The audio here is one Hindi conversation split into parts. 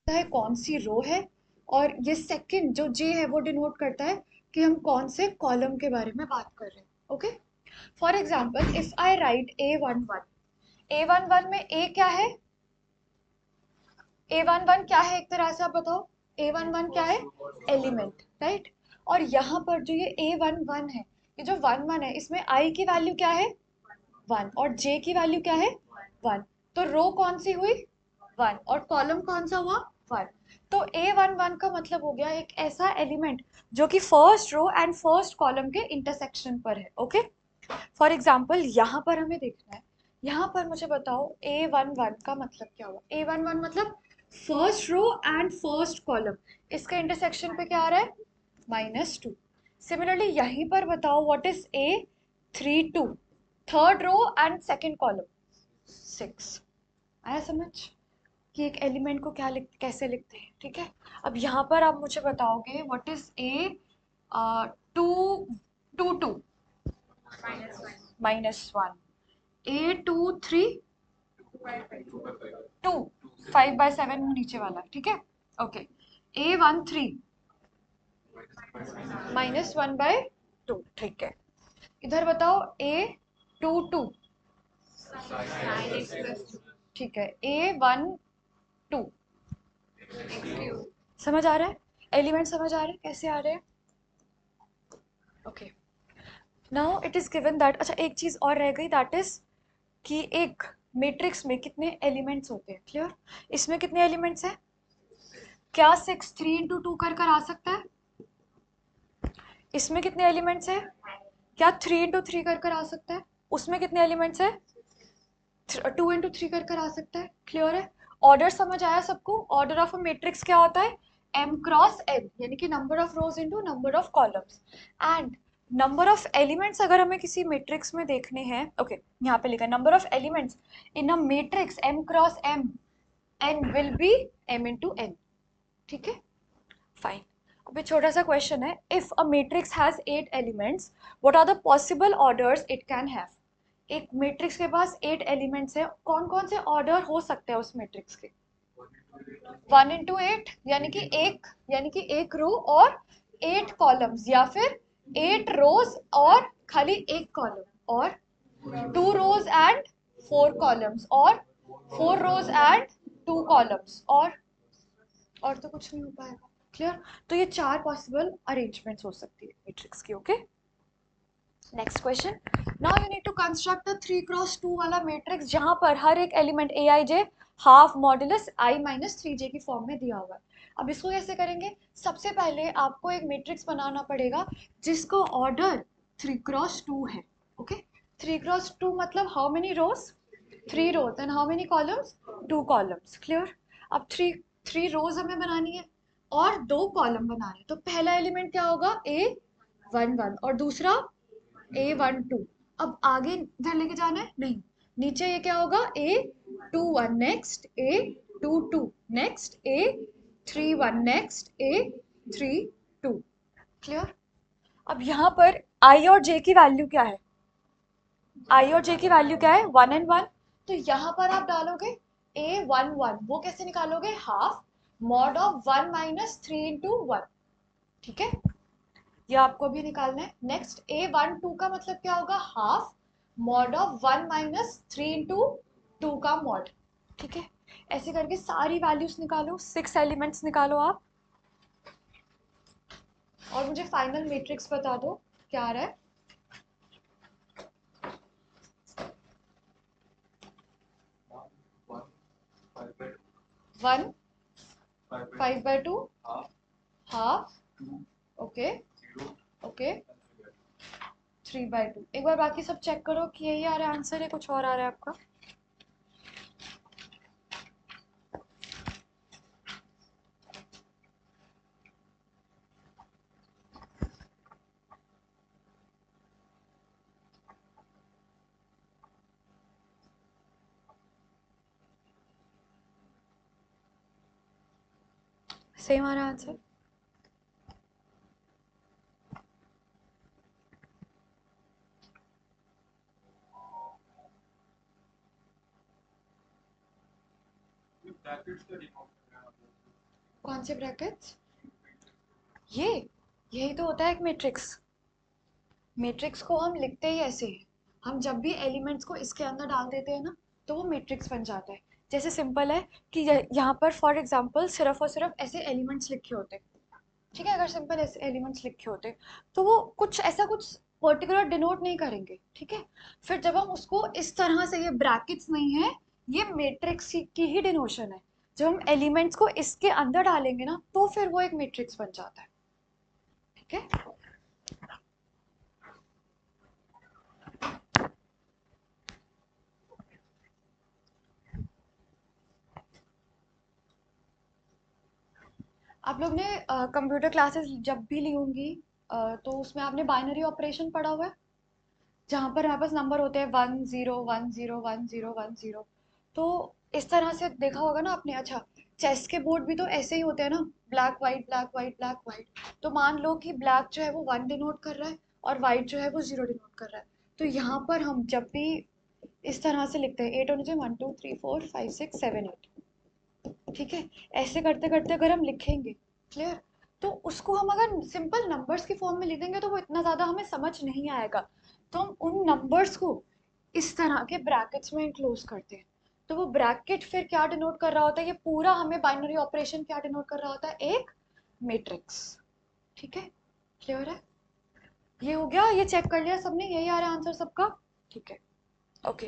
है कौन सी रो है, और ये सेकंड जो जे है वो डिनोट करता है कि हम कौन से कॉलम के बारे में बात कर रहे हैं। Okay, for example if I right A11, A11 में ए क्या है, A11 क्या है, एक तरह से आप बताओ, A11 क्या है, एलिमेंट, राइट। और यहाँ पर जो ये A11 है, ये जो 11 है, इसमें आई की वैल्यू क्या है, 1, और जे की वैल्यू क्या है, 1। तो रो कौन सी हुई, 1, और कॉलम कौन सा हुआ, 1। तो A11 का मतलब हो गया एक ऐसा एलिमेंट जो कि first row and first column के इंटरसेक्शन पर है। ओके, फॉर एग्जाम्पल यहाँ पर हमें देखना है, यहाँ पर मुझे बताओ A11 का मतलब क्या हुआ। A11 मतलब first row and first column, इसका इंटरसेक्शन पे क्या आ रहा है, -2। सिमिलरली यहीं पर बताओ what is A32, third row and second column, 6। आया समझ कि एक एलिमेंट को क्या कैसे लिखते हैं, ठीक है। अब यहाँ पर आप मुझे बताओगे what is two two two -1, A23 2, 5/7 नीचे वाला, ठीक है। ओके, A13 -1/2, ठीक है। इधर बताओ A22, ठीक है, A12, समझ आ रहा है, एलिमेंट समझ आ रहे हैं कैसे आ रहे हैं। Okay, now it is given that, अच्छा एक चीज और रह गई, दैट इज कि एक मैट्रिक्स में कितने एलिमेंट्स होते हैं। क्लियर, इसमें कितने एलिमेंट्स हैं, क्या 6 3 × 2 कर आ सकता है, इसमें कितने एलिमेंट्स हैं, क्या 3 × 3 कर आ सकता है, उसमें कितने एलिमेंट्स हैं, 2 × 3 कर आ सकता है। क्लियर है, ऑर्डर समझ आया सबको। ऑर्डर ऑफ अ मैट्रिक्स क्या होता है, m×n, यानी कि number of rose into number of columns, and number of elements अगर हमें किसी मैट्रिक्स में देखने हैं। ओके, यहाँ पे लिखा है number of elements in a matrix m×m, n will be m×n, ठीक है, फाइन। अब छोटा सा क्वेश्चन है, if a matrix has 8 elements, what are the possible orders it can have. एक मैट्रिक्स के पास 8 एलिमेंट्स है, कौन कौन से ऑर्डर हो सकते हैं उस मैट्रिक्स के, 1 × 8, यानी कि एक रो और 8 कॉलम्स, या फिर 8 रोज और खाली एक कॉलम, और 2 रोज एंड 4 कॉलम्स, और 4 रोज एंड 2 कॉलम्स, और तो कुछ नहीं हो पाएगा। क्लियर, तो ये 4 पॉसिबल अरेंजमेंट्स हो सकती है मैट्रिक्स की। Okay, next question, now you need to construct a 3 × 2 वाला मैट्रिक्स जहां पर हर एक element Aij half modulus I-3j की फॉर्म में दिया हुआ है। अब इसको कैसे करेंगे, सबसे पहले आपको एक मैट्रिक्स बनाना पड़ेगा जिसका ऑर्डर 3 × 2 है। ओके, 3 × 2 मतलब how many rows, 3 rows, and how many columns, 2 columns. Clear, अब थ्री रोज हमें बनानी है और 2 कॉलम बनाने, तो पहला एलिमेंट क्या होगा, A11, और दूसरा A12। अब आगे इधर लेके जाना है, नहीं, नीचे ये क्या होगा, A21, next A22, next A31, next A32। Clear, अब यहाँ पर I और J की वैल्यू क्या है, I और J की वैल्यू क्या है, 1 and 1। तो यहाँ पर आप डालोगे A11, वो कैसे निकालोगे, हाफ मॉड ऑफ 1 - 3 × 1, ठीक है, ये आपको भी निकालना है। नेक्स्ट A12 का मतलब क्या होगा, हाफ मॉड ऑफ 1 - 3 × 2 का मॉड, ठीक है। ऐसे करके सारी वैल्यूज निकालो, 6 एलिमेंट्स निकालो आप, और मुझे फाइनल मैट्रिक्स बता दो क्या आ रहा है। 1 5/2, हाफ, ओके, ओके, 3/2। एक बार बाकी सब चेक करो कि यही आ रहा है आंसर, है कुछ और आ रहा है आपका। सेम आ रहा है आंसर, कौन से ब्रैकेट्स? ये यही तो होता है एक मैट्रिक्स। मैट्रिक्स को हम लिखते ही ऐसे हैं, हम जब भी एलिमेंट्स को इसके अंदर डाल देते हैं ना तो वो मैट्रिक्स बन जाता है। जैसे सिंपल है कि यहाँ पर फॉर एग्जांपल सिर्फ और सिर्फ ऐसे एलिमेंट्स लिखे होते, ठीक है, अगर सिंपल ऐसे एलिमेंट्स लिखे होते तो वो कुछ ऐसा कुछ पर्टिकुलर डिनोट नहीं करेंगे, ठीक है। फिर जब हम उसको इस तरह से, ये ब्रैकेट्स नहीं है, ये मैट्रिक्स की ही डिनोशन है, जब हम एलिमेंट्स को इसके अंदर डालेंगे ना तो फिर वो एक मैट्रिक्स बन जाता है, ठीक है। आप लोग ने कंप्यूटर क्लासेस जब भी ली होंगी तो उसमें आपने बाइनरी ऑपरेशन पढ़ा हुआ है, जहाँ पर हमारे पास नंबर होते हैं 1 0 1 0 1 0 1 0। तो इस तरह से देखा होगा ना आपने। अच्छा, चेस के बोर्ड भी तो ऐसे ही होते हैं ना, black white black white black white. तो मान लो कि ब्लैक जो है वो 1 डिनोट कर रहा है और वाइट जो है वो 0 डिनोट कर रहा है। तो यहाँ पर हम जब भी इस तरह से लिखते हैं, 8 होने चाहिए, 1 2 3 4 5 6 7 8, ठीक है। ऐसे करते करते अगर हम लिखेंगे, क्लियर, तो उसको हम अगर सिंपल नंबर्स की फॉर्म में लिख देंगे तो वो इतना ज़्यादा हमें समझ नहीं आएगा। तो हम उन नंबर्स को इस तरह के ब्रैकेट्स में इनक्लोज करते हैं। तो वो ब्रैकेट फिर क्या डिनोट कर रहा होता है, ये पूरा हमें बाइनरी ऑपरेशन क्या डिनोट कर रहा होता है, एक मैट्रिक्स, ठीक है। क्लियर है? ये हो गया, ये चेक कर लिया सबने, यही आ रहा है आंसर सबका, ठीक है। ओके,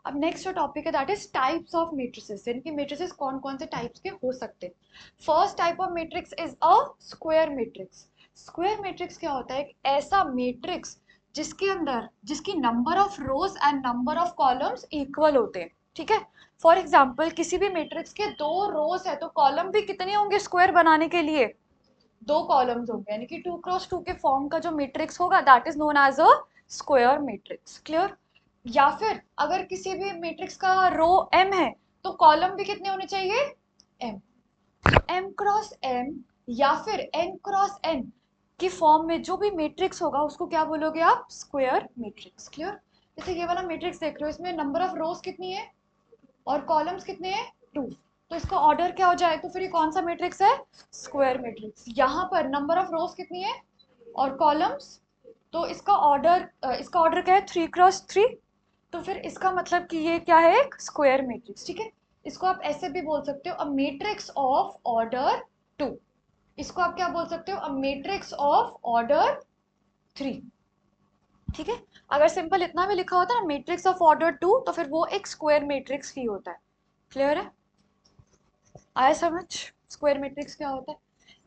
अब नेक्स्ट जो टॉपिक है that is types of matrices, यानी कि मैट्रिसेस कौन कौन से टाइप्स के हो सकते हैं। First type of matrix is a square matrix. Square matrix क्या होता है, एक ऐसा मैट्रिक्स जिसके अंदर, जिसकी number of rose and number of columns equal होते हैं, ठीक है। फॉर एग्जाम्पल किसी भी मैट्रिक्स के 2 रोज है तो कॉलम भी कितने होंगे स्क्वायर बनाने के लिए, 2 कॉलम्स होंगे, यानी कि 2 क्रॉस 2 के फॉर्म का जो मैट्रिक्स होगा that is known as a square matrix, clear. या फिर अगर किसी भी मैट्रिक्स का रो m है तो कॉलम भी कितने होने चाहिए, m। m क्रॉस m या फिर n क्रॉस n की फॉर्म में जो भी मैट्रिक्स होगा उसको क्या बोलोगे आप, स्क्वायर मैट्रिक्स, क्लियर। जैसे ये वाला मैट्रिक्स देख रहे हो, इसमें नंबर ऑफ रोज कितनी है और कॉलम्स कितने हैं, 2। तो इसका ऑर्डर क्या हो जाएगा, तो फिर ये कौन सा मैट्रिक्स है, स्क्वायर मैट्रिक्स। यहाँ पर नंबर ऑफ रोज कितनी है और कॉलम्स, तो इसका ऑर्डर क्या है, 3 क्रॉस 3। तो फिर इसका मतलब कि ये क्या है, एक स्क्वायर मैट्रिक्स, ठीक है। इसको आप ऐसे भी बोल सकते हो, अ मैट्रिक्स ऑफ ऑर्डर 2। इसको आप क्या बोल सकते हो, अ मैट्रिक्स ऑफ ऑर्डर 3, ठीक है। अगर सिंपल इतना भी लिखा होता है ना, मैट्रिक्स ऑफ ऑर्डर 2, तो फिर वो एक स्क्वायर मैट्रिक्स ही होता है, क्लियर है, आया समझ स्क्वायर मैट्रिक्स क्या होता है।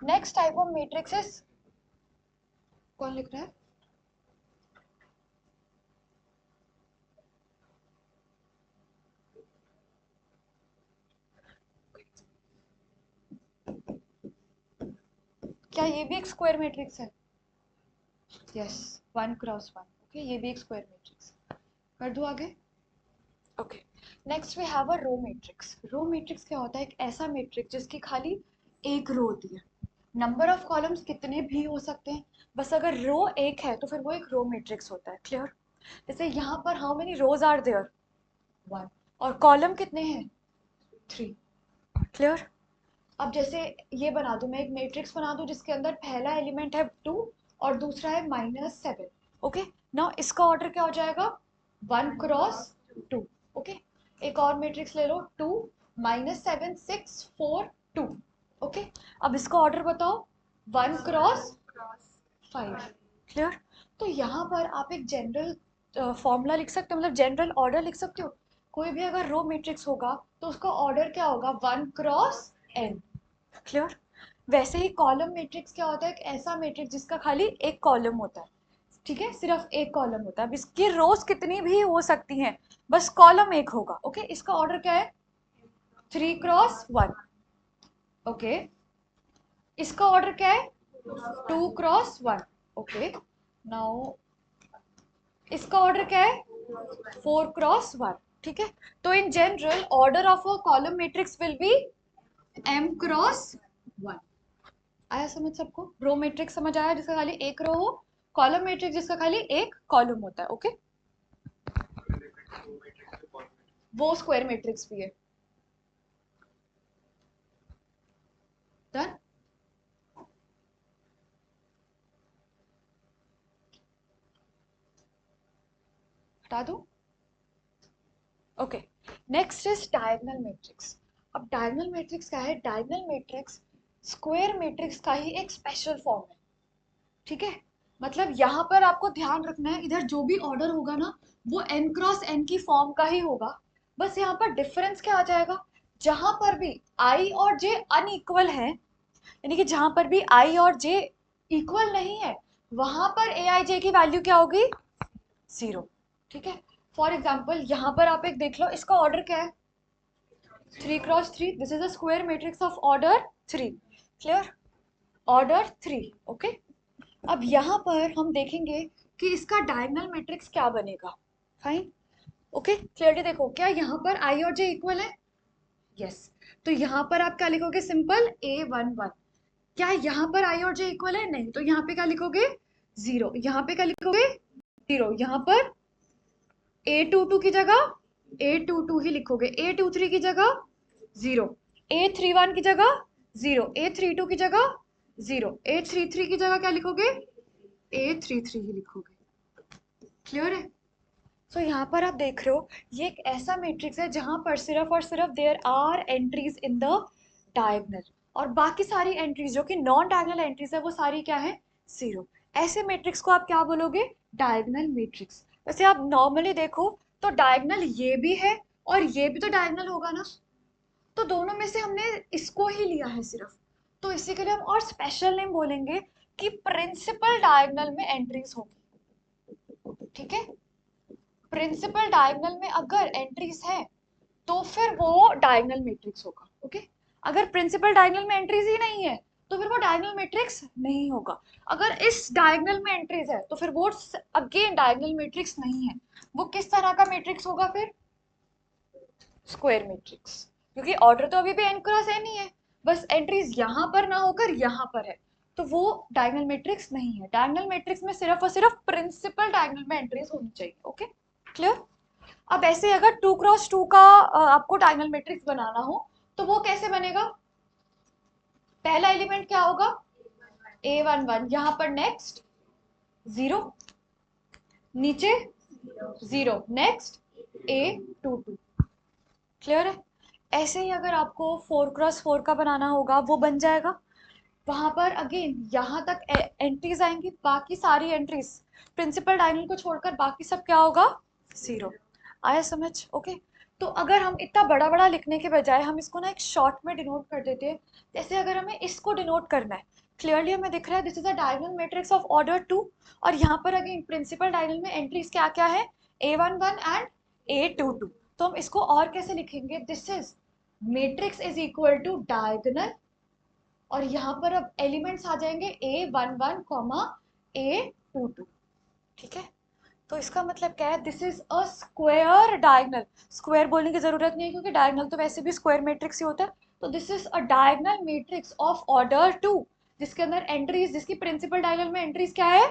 Next type of matrix is, कौन लिख रहा है, क्या ये भी एक स्क्वायर मैट्रिक्स है, यस, 1 क्रॉस 1, ओके, ये भी एक स्क्वायर मैट्रिक्स। कर दूं आगे, okay. Next we have a row matrix. Row matrix क्या होता है, एक ऐसा मैट्रिक्स जिसकी खाली एक रो होती है, नंबर ऑफ कॉलम्स कितने भी हो सकते हैं, बस अगर रो एक है तो फिर वो एक रो मैट्रिक्स होता है, क्लियर। जैसे यहाँ पर how many rows are there, 1, और कॉलम कितने हैं, 3, क्लियर। अब जैसे ये बना दूं, मैं एक मैट्रिक्स बना दूं जिसके अंदर पहला एलिमेंट है 2 और दूसरा है -7, ओके। नाउ इसका ऑर्डर क्या हो जाएगा, 1 क्रॉस 2, ओके। एक और मैट्रिक्स ले लो, 2 -7 6 4 2, ओके। अब इसका ऑर्डर बताओ, 1 क्रॉस 5, क्लियर। तो यहाँ पर आप एक जनरल फॉर्मूला लिख सकते हो, मतलब जनरल ऑर्डर लिख सकते हो। कोई भी अगर रो मैट्रिक्स होगा तो उसका ऑर्डर क्या होगा, 1 क्रॉस n, क्लियर। वैसे ही कॉलम मैट्रिक्स क्या होता है, एक ऐसा मैट्रिक्स जिसका खाली एक कॉलम होता है, ठीक है, सिर्फ एक कॉलम होता है। अब इसकी रोज कितनी भी हो सकती हैं, बस कॉलम एक होगा, ओके। इसका ऑर्डर क्या है, 3 क्रॉस 1, ओके। इसका ऑर्डर क्या है, 2 क्रॉस 1, ओके। नाउ इसका ऑर्डर क्या है, 4 क्रॉस 1, ठीक है। तो in general order of a column matrix will be m cross 1। आया समझ सबको, रो मैट्रिक्स समझ आया जिसका खाली एक रो हो, कॉलम मैट्रिक्स जिसका खाली एक कॉलम होता है, ओके। वो स्क्वायर मैट्रिक्स भी है, डन। हटा दूं? Okay, next is diagonal matrix. अब डायगोनल मैट्रिक्स क्या है? डायगोनल मैट्रिक्स स्क्वायर मैट्रिक्स का ही एक स्पेशल फॉर्म है। ठीक है, मतलब यहाँ पर आपको ध्यान रखना है, इधर जो भी ऑर्डर होगा ना वो n क्रॉस n की फॉर्म का ही होगा। बस यहाँ पर डिफरेंस क्या आ जाएगा, जहां पर भी i और j अनइक्वल है, यानी कि जहां पर भी i और j इक्वल नहीं है, वहां पर ए आई जे की वैल्यू क्या होगी? 0। ठीक है, फॉर एग्जाम्पल यहाँ पर आप एक देख लो, इसका ऑर्डर क्या है? 3 cross 3। This is a square matrix of order 3। Clear? Order 3। Okay, अब यहाँ पर हम देखेंगे कि इसका डायगोनल मैट्रिक्स क्या बनेगा। फाइन, ओके, क्लियरली देखो, क्या यहाँ पर आई और जे इक्वल है? यस, तो यहाँ पर आप क्या लिखोगे? Simple A11। क्या यहाँ पर आई और जे इक्वल है? नहीं, तो यहाँ पे क्या लिखोगे? 0। यहाँ पे क्या लिखोगे? 0। यहाँ पर A22 की जगह A22 ही लिखोगे, A23 की जगह 0, A31 की जगह 0, A32 की जगह 0, A33 की जगह क्या लिखोगे? A33 ही लिखोगे। क्लियर है? सो यहाँ पर आप देख रहे हो, ये एक ऐसा मैट्रिक्स है जहां पर सिर्फ और सिर्फ there are entries in the diagonal, और बाकी सारी एंट्रीज जो कि नॉन डायगोनल एंट्रीज है वो सारी क्या है? 0। ऐसे मैट्रिक्स को आप क्या बोलोगे? Diagonal matrix. वैसे आप नॉर्मली देखो तो डायगोनल ये भी है और ये भी तो डायगोनल होगा ना, तो दोनों में से हमने इसको ही लिया है सिर्फ, तो इसी के लिए हम और स्पेशल नेम बोलेंगे कि प्रिंसिपल डायगोनल में एंट्रीज होगी। ठीक है, प्रिंसिपल डायगोनल में अगर एंट्रीज है तो फिर वो डायगोनल मैट्रिक्स होगा। ओके, अगर प्रिंसिपल डायगोनल में एंट्रीज ही नहीं है तो फिर वो डायगोनल मैट्रिक्स नहीं होगा। अगर इस डायगोनल में एंट्रीज है तो फिर वो अगेन डायगोनल मैट्रिक्स नहीं है। वो किस तरह का मैट्रिक्स होगा फिर? स्क्वायर मैट्रिक्स, क्योंकि ऑर्डर तो अभी भी n क्रॉस n ही है, बस एंट्रीज यहाँ पर ना होकर यहाँ पर है, तो वो डायगोनल मैट्रिक्स नहीं है। डायगोनल मैट्रिक्स में सिर्फ और सिर्फ प्रिंसिपल डायगोनल में एंट्रीज होनी चाहिए। Okay, clear? अब ऐसे अगर 2 क्रॉस 2 का आपको डायगोनल मैट्रिक्स बनाना हो तो वो कैसे बनेगा? पहला एलिमेंट क्या होगा? A11, यहाँ पर नेक्स्ट 0, नीचे 0, नेक्स्ट A22। क्लियर है? ऐसे ही अगर आपको 4 क्रॉस 4 का बनाना होगा वो बन जाएगा। वहां पर अगेन यहाँ तक एंट्रीज आएंगी, बाकी सारी एंट्रीज प्रिंसिपल डायगोनल को छोड़कर बाकी सब क्या होगा? 0। आया समझ? ओके, तो अगर हम इतना बड़ा बड़ा लिखने के बजाय हम इसको ना एक शॉर्ट में डिनोट कर देते हैं, जैसे अगर हमें इसको डिनोट करना है, क्लियरली हमें दिख रहा है this is a diagonal matrix of order 2, और यहाँ पर अगेन प्रिंसिपल डायगोनल में एंट्रीज क्या क्या है? A11 and A22। तो हम इसको और कैसे लिखेंगे? This is matrix is equal to diagonal, और यहाँ पर अब एलिमेंट्स आ जाएंगे A11 कॉमा A22। ठीक है, तो इसका मतलब क्या है? This is a square diagonal. Square बोलने की जरूरत नहीं है क्योंकि डायगोनल तो वैसे भी स्क्वायर मैट्रिक्स ही होता है। तो this is a diagonal matrix of order 2, जिसके अंदर एंट्रीज, जिसकी प्रिंसिपल डायगोनल में एंट्रीज क्या है?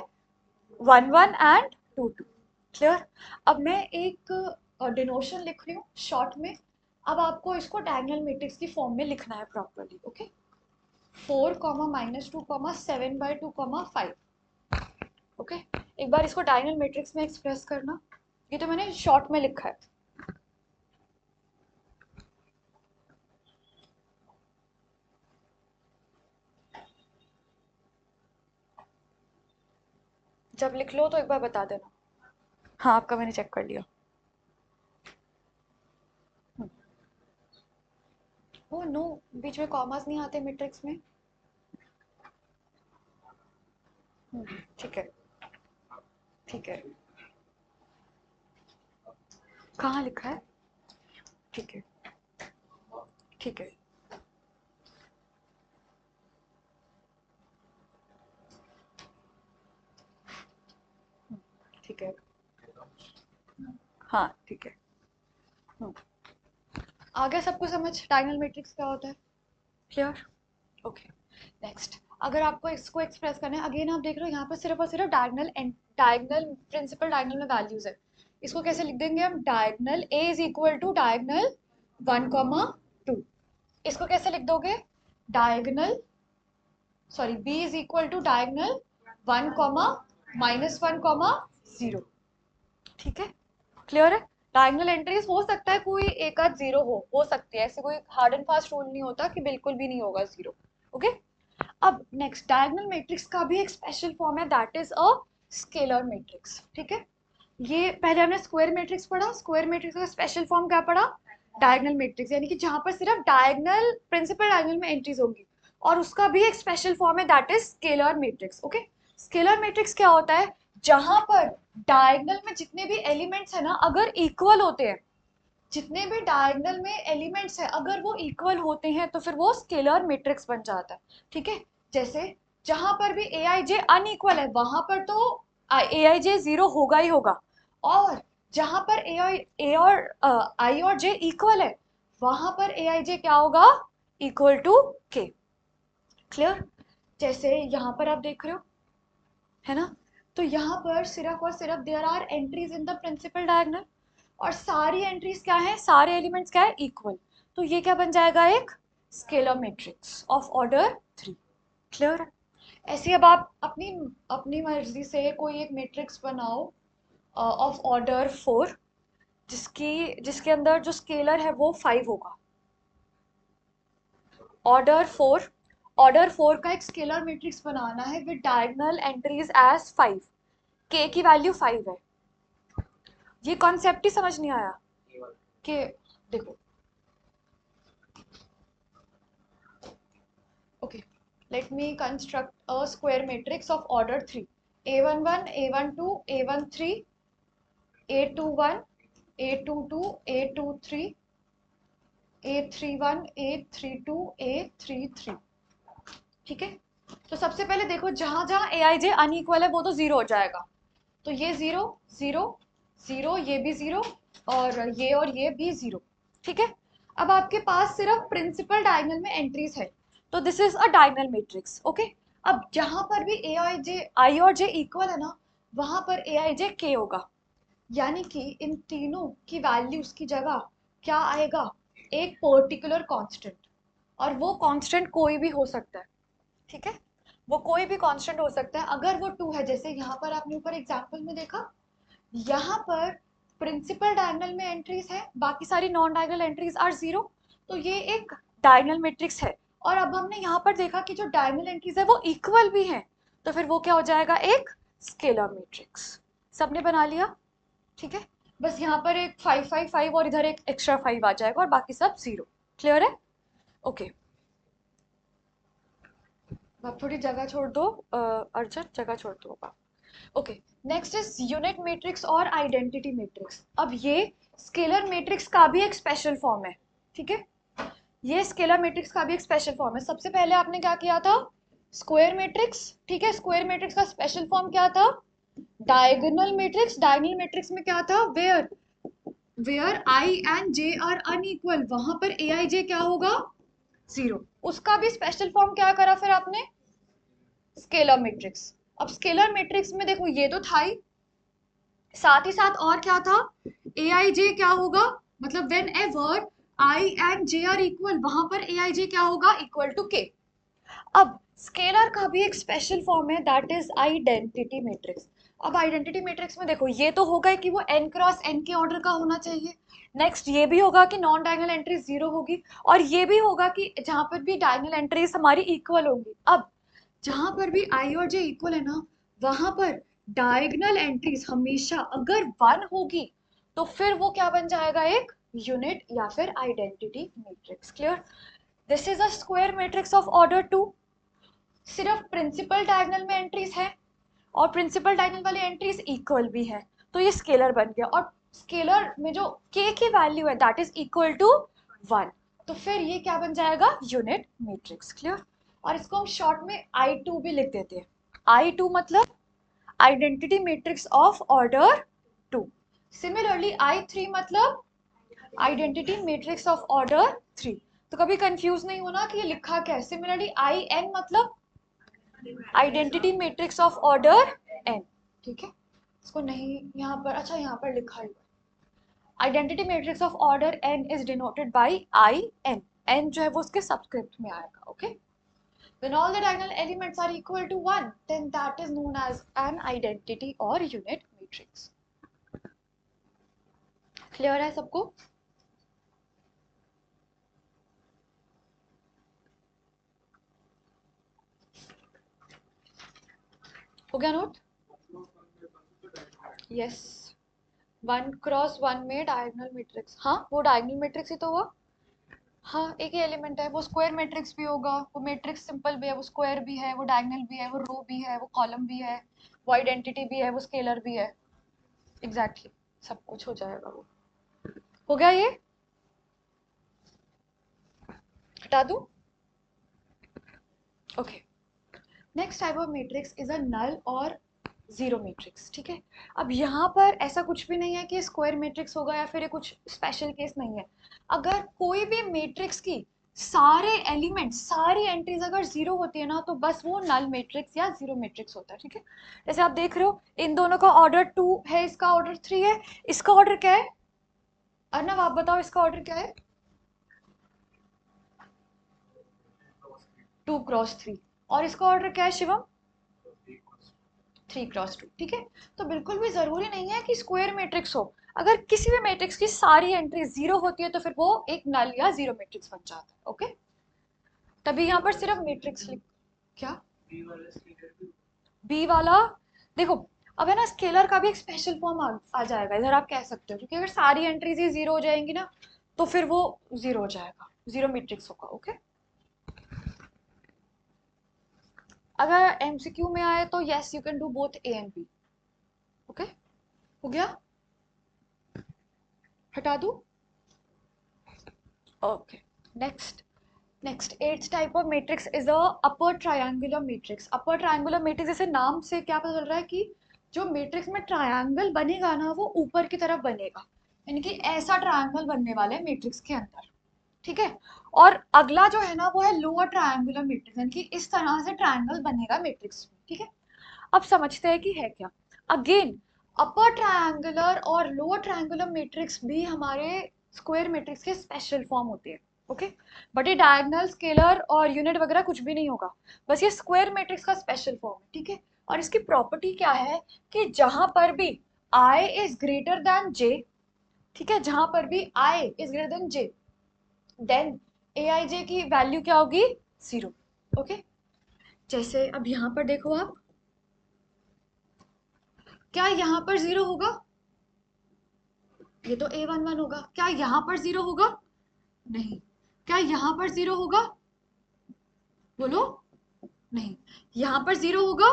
11 एंड 22। क्लियर? अब मैं एक डिनोशन लिख रही हूँ शॉर्ट में, अब आपको इसको डायगोनल मैट्रिक्स की फॉर्म में लिखना है properly. Okay, 4 comma -2 comma 7/2 5। Okay, एक बार इसको डायगोनल मैट्रिक्स में एक्सप्रेस करना, ये तो मैंने शॉर्ट में लिखा है। जब लिख लो तो एक बार बता देना। हाँ, आपका मैंने चेक कर लिया। ओ नो, बीच में कॉमास नहीं आते मैट्रिक्स में। ठीक है, ठीक है, कहाँ लिखा है? ठीक है, ठीक है, ठीक है, हाँ ठीक है। आ गया सबको समझ डायगोनल मैट्रिक्स क्या होता है? क्लियर? ओके, नेक्स्ट, अगर आपको इसको एक्सप्रेस करना है, अगेन आप देख रहे हो यहाँ पर सिर्फ और सिर्फ diagonal and diagonal principal diagonal में वैल्यूज है। इसको कैसे लिख देंगे हम? Diagonal A is equal to diagonal 1, 2। इसको कैसे लिख दोगे? Diagonal, sorry, B is equal to diagonal 1, -1, 0। ठीक है, क्लियर है? डायगोनल एंट्रीज हो सकता है कोई एक आध जीरो हो सकती है, ऐसे कोई हार्ड एंड फास्ट रूल नहीं होता कि बिल्कुल भी नहीं होगा जीरो। ओके, अब नेक्स्ट डायगोनल मैट्रिक्स का भी एक स्पेशल फॉर्म है, that is a scalar matrix. ठीक है, ये पहले हमने स्क्वायर मैट्रिक्स पढ़ा, स्क्वायर मैट्रिक्स का स्पेशल फॉर्म क्या पढ़ा? डायगोनल मैट्रिक्स, यानी कि जहां पर सिर्फ डायगोनल प्रिंसिपल डायगोनल में एंट्रीज होंगी, और उसका भी एक स्पेशल फॉर्म है, that is scalar matrix. Okay, scalar matrix क्या होता है? जहां पर डायगोनल में जितने भी एलिमेंट्स है ना, अगर इक्वल होते हैं, जितने भी डायगोनल में एलिमेंट्स है अगर वो इक्वल होते हैं तो फिर वो स्केलर मैट्रिक्स बन जाता है। ठीक है, जैसे जहां पर भी ए आई जे अनइक्वल है वहां पर तो ए आई जे जीरो होगा ही होगा, और जहां पर ए और आई और जे इक्वल है वहां पर ए आई जे क्या होगा? इक्वल टू के। क्लियर? जैसे यहाँ पर आप देख रहे हो, है ना, तो यहाँ पर सिर्फ और सिर्फ there are entries in the principal diagonal, और सारी एंट्रीज क्या है, सारे एलिमेंट्स क्या है, इक्वल। तो ये क्या बन जाएगा? एक scalar matrix of order 3। Clear है? ऐसे अब आप अपनी अपनी मर्जी से कोई एक मैट्रिक्स बनाओ ऑफ ऑर्डर 4, जिसके अंदर जो स्केलर है वो 5 होगा। ऑर्डर 4, ऑर्डर 4 का एक स्केलर मैट्रिक्स बनाना है विद डायगोनल एंट्रीज एज 5, के की वैल्यू 5 है। ये कॉन्सेप्ट ही समझ नहीं आया कि देखो, okay, let me construct a square matrix of order 3, a11 a12 a13 a21 a22 a23 a31 a32 a33। ठीक है, तो सबसे पहले देखो जहां जहां ए आई जे अनइक्वल है वो तो जीरो हो जाएगा, तो ये जीरो जीरो जीरो, ये भी जीरो, और ये भी जीरो। ठीक है, अब आपके पास सिर्फ प्रिंसिपल डायगोनल में एंट्रीज है, तो this is a diagonal matrix. Okay, अब जहां पर भी ए आई जे आई और जे इक्वल है ना, वहां पर ए आई जे के होगा, यानी कि इन तीनों की वैल्यूज की जगह क्या आएगा? एक पर्टिकुलर कांस्टेंट, और वो कांस्टेंट कोई भी हो सकता है। ठीक है, वो कोई भी कांस्टेंट हो सकता है। अगर वो 2 है, जैसे यहाँ पर आपने ऊपर एग्जांपल में देखा, यहाँ पर प्रिंसिपल डायगोनल में एंट्रीज है, बाकी सारी non diagonal entries are zero, तो ये एक डायगोनल मैट्रिक्स है। और अब हमने यहाँ पर देखा कि जो डायगोनल एंट्रीज है वो इक्वल भी हैं, तो फिर वो क्या हो जाएगा? एक स्केलर मैट्रिक्स। सबने बना लिया? ठीक है, बस यहाँ पर एक 5 5 5 और इधर एक एक्स्ट्रा 5 आ जाएगा और बाकी सब जीरो। क्लियर है? ओके, आप थोड़ी जगह छोड़ दो, अर्जुन जगह छोड़ दो आप। Okay, next is unit matrix और आइडेंटिटी मैट्रिक्स। अब ये स्केलर मैट्रिक्स का भी एक स्पेशल फॉर्म है। ठीक है, ये स्केलर मैट्रिक्स का भी एक स्पेशल फॉर्म है। सबसे पहले आपने क्या किया था? Square matrix. ठीक है, स्क्वायर मैट्रिक्स का स्पेशल फॉर्म क्या था? Diagonal matrix. डायगोनल मैट्रिक्स में क्या था? Where i and j are unequal, वहां पर ए आई जे क्या होगा? जीरो। उसका भी स्पेशल फॉर्म क्या करा फिर आपने? Scalar matrix. अब स्केलर मैट्रिक्स में देखो ये तो था ही, साथ ही साथ और क्या था? ए आई जे क्या होगा? मतलब when ever I and j are equal, वहां पर ए आई जे क्या होगा? इक्वल टू के। अब स्केलर का भी एक स्पेशल फॉर्म है, दैट इज आइडेंटिटी मैट्रिक्स। अब आइडेंटिटी मैट्रिक्स में देखो ये तो होगा कि वो n क्रॉस n के ऑर्डर का होना चाहिए। नेक्स्ट ये भी होगा कि नॉन डायगोनल एंट्री जीरो होगी, और ये भी होगा कि जहां पर भी डायगोनल एंट्रीज हमारी इक्वल होंगी। अब जहां पर भी आई और जे इक्वल है ना, वहां पर डायगोनल एंट्रीज हमेशा अगर 1 होगी तो फिर वो क्या बन जाएगा? एक यूनिट या फिर identity matrix. Clear? This is a square matrix of order 2। सिर्फ प्रिंसिपल डायगोनल में एंट्रीज है, और प्रिंसिपल डायगोनल वाली एंट्रीज इक्वल भी है, तो ये स्केलर बन गया। और स्केलर में जो k की वैल्यू है दैट इज इक्वल टू 1, तो फिर ये क्या बन जाएगा? Unit matrix. क्लियर? और इसको हम शॉर्ट में I2 भी लिख देते हैं। I2 मतलब identity matrix of order 2। Similarly I3 मतलब आइडेंटिटी मैट्रिक्स ऑफ ऑर्डर 3। तो कभी कंफ्यूज नहीं होना कि ये लिखा क्या है। सिमिलरली IN मतलब identity matrix of order n। ठीक है, इसको नहीं यहाँ पर, अच्छा यहाँ पर लिखा है identity matrix of order n is denoted by IN। n जो है वो उसके सबस्क्रिप्ट में आएगा। Okay, when all the diagonal elements are equal to 1 then that is known as an identity or unit matrix। Clear है सबको? हो गया नोट? यस, 1x1 में डायगोनल मैट्रिक्स, हाँ वो डायगोनल मैट्रिक्स ही तो हुआ। हाँ एक ही एलिमेंट है, वो स्क्वायर मैट्रिक्स भी होगा, वो मैट्रिक्स सिंपल भी है, वो स्क्वायर भी है, वो डायगोनल भी है, वो रो भी है, वो कॉलम भी है, वो आइडेंटिटी भी है, वो स्केलर भी है। एग्जैक्टली सब कुछ हो जाएगा वो। हो गया ये? हटा दूं? Okay. Next type of matrix is a null और जीरो मैट्रिक्स। ठीक है, अब यहाँ पर ऐसा कुछ भी नहीं है कि स्क्वायर मैट्रिक्स होगा या फिर ये कुछ स्पेशल केस नहीं है। अगर कोई भी मैट्रिक्स की सारे एलिमेंट्स, सारी एंट्रीज अगर जीरो होती है ना, तो बस वो नल मैट्रिक्स या जीरो मैट्रिक्स होता है। ठीक है, जैसे आप देख रहे हो इन दोनों का ऑर्डर 2 है, इसका ऑर्डर 3 है, इसका ऑर्डर क्या है? अर्नव आप बताओ इसका ऑर्डर क्या है? 2x3। और इसका ऑर्डर क्या है शिवम? 3x2। ठीक है, तो बिल्कुल भी जरूरी नहीं है कि स्क्वायर मैट्रिक्स हो। अगर किसी भी मैट्रिक्स की सारी एंट्री जीरो होती है तो फिर वो एक नल या जीरो मैट्रिक्स बन जाता है। ओके, तभी यहाँ पर सिर्फ मैट्रिक्स लिख। क्या बी वाला? देखो, अब है ना स्केलर का भी एक स्पेशल फॉर्म आ जाएगा इधर, आप कह सकते हो, क्योंकि अगर सारी एंट्रीज ही जीरो हो जाएंगी ना तो फिर वो जीरो हो जाएगा, जीरो मैट्रिक्स होगा। ओके, अगर एमसीक्यू में आए तो yes you can do both A and B. Okay, हो गया? हटा दूं? Okay, next. Next eighth type of matrix is a upper triangular matrix. Upper triangular matrix, जैसे नाम से क्या पता चल रहा है कि जो मैट्रिक्स में ट्रायंगल बनेगा ना वो ऊपर की तरफ बनेगा, यानी कि ऐसा ट्रायंगल बनने वाला है मैट्रिक्स के अंदर। ठीक है, और अगला जो है ना वो है लोअर ट्रायंगुलर मैट्रिक्स, यानी कि इस तरह से ट्रायंगल बनेगा मैट्रिक्स में। ठीक है, अब समझते हैं कि है क्या। अगेन अपर ट्रायंगुलर और लोअर ट्रायंगुलर मैट्रिक्स भी हमारे स्क्वायर मैट्रिक्स के स्पेशल फॉर्म होते हैं। ओके, बट ये डायगोनल, स्केलर और यूनिट वगैरह कुछ भी नहीं होगा, बस ये स्क्वायर मैट्रिक्स का स्पेशल फॉर्म है। ठीक है, और इसकी प्रॉपर्टी क्या है कि जहां पर भी i is greater than j, ठीक है, जहां पर भी i is greater than j, then aij की वैल्यू क्या होगी? जीरो। ओके, जैसे अब यहां पर देखो आप, क्या यहाँ पर जीरो होगा? ये तो a11 होगा। क्या यहाँ पर जीरो होगा? नहीं। क्या यहाँ पर जीरो होगा? बोलो। नहीं। यहाँ पर जीरो होगा?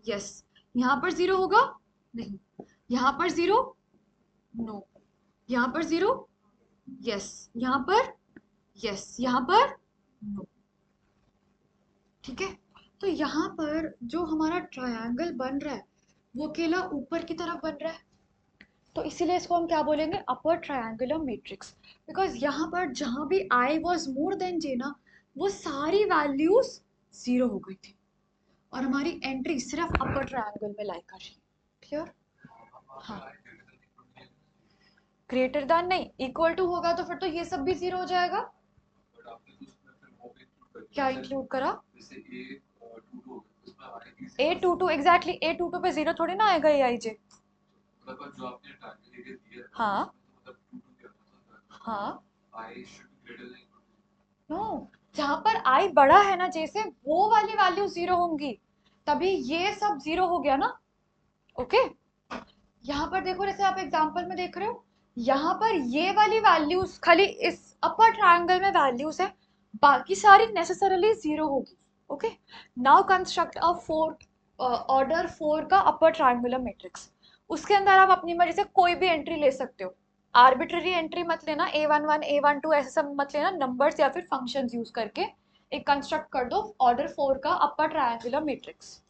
यस। यहाँ पर जीरो होगा? नहीं। यहाँ पर जीरो? नो। यहाँ पर जीरो? यस। यहाँ पर? यस। यहाँ पर? नो। ठीक है, तो यहाँ पर जो हमारा ट्रायंगल बन रहा है वो अकेला ऊपर की तरफ बन रहा है, तो इसीलिए इसको हम क्या बोलेंगे? अपर ट्रायंगुलर मैट्रिक्स। बिकॉज यहाँ पर जहां भी आई वॉज मोर देन जे ना, वो सारी वैल्यूज जीरो हो गई थी और हमारी एंट्री सिर्फ अपर ट्रायंगल में लाई कर रही है। क्लियर? हाँ, ग्रेटर देन नहीं, इक्वल टू होगा तो फिर तो ये सब भी जीरो हो जाएगा। क्या इंक्लूड करा? A22, एग्जैक्टली A22 पे जीरो थोड़ी ना आएगा, ए आई जे। हाँ हाँ, नो, जहां पर आई बड़ा है ना जैसे, वो वाली वैल्यू जीरो होंगी, तभी ये सब जीरो हो गया ना। ओके, यहाँ पर देखो, जैसे आप एग्जांपल में देख रहे हो, यहाँ पर ये वाली वैल्यूज खाली इस अपर ट्रायंगल में वैल्यूज है, बाकी सारी नेसेसरली जीरो होगी। Okay, now construct a four, order 4 का अपर ट्रायंगुलर मैट्रिक्स। उसके अंदर आप अपनी मर्जी से कोई भी एंट्री ले सकते हो, आर्बिट्ररी एंट्री मत लेना, A11 A12 ऐसे सब मत लेना, नंबर्स या फिर फंक्शंस यूज करके एक कंस्ट्रक्ट कर दो ऑर्डर 4 का अपर ट्रायंगुलर मैट्रिक्स।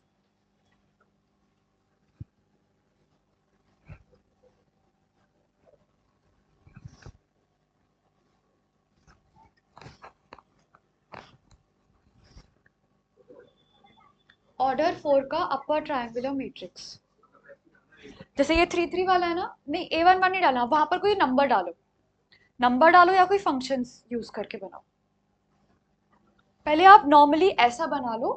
ऑर्डर 4 का अपर ट्रायंगुलर मैट्रिक्स, जैसे ये 3 3 वाला है ना, नहीं A11 नहीं डालना, वहां पर कोई नंबर डालो, नंबर डालो या कोई फंक्शंस यूज करके बनाओ। पहले आप नॉर्मली ऐसा बना लो,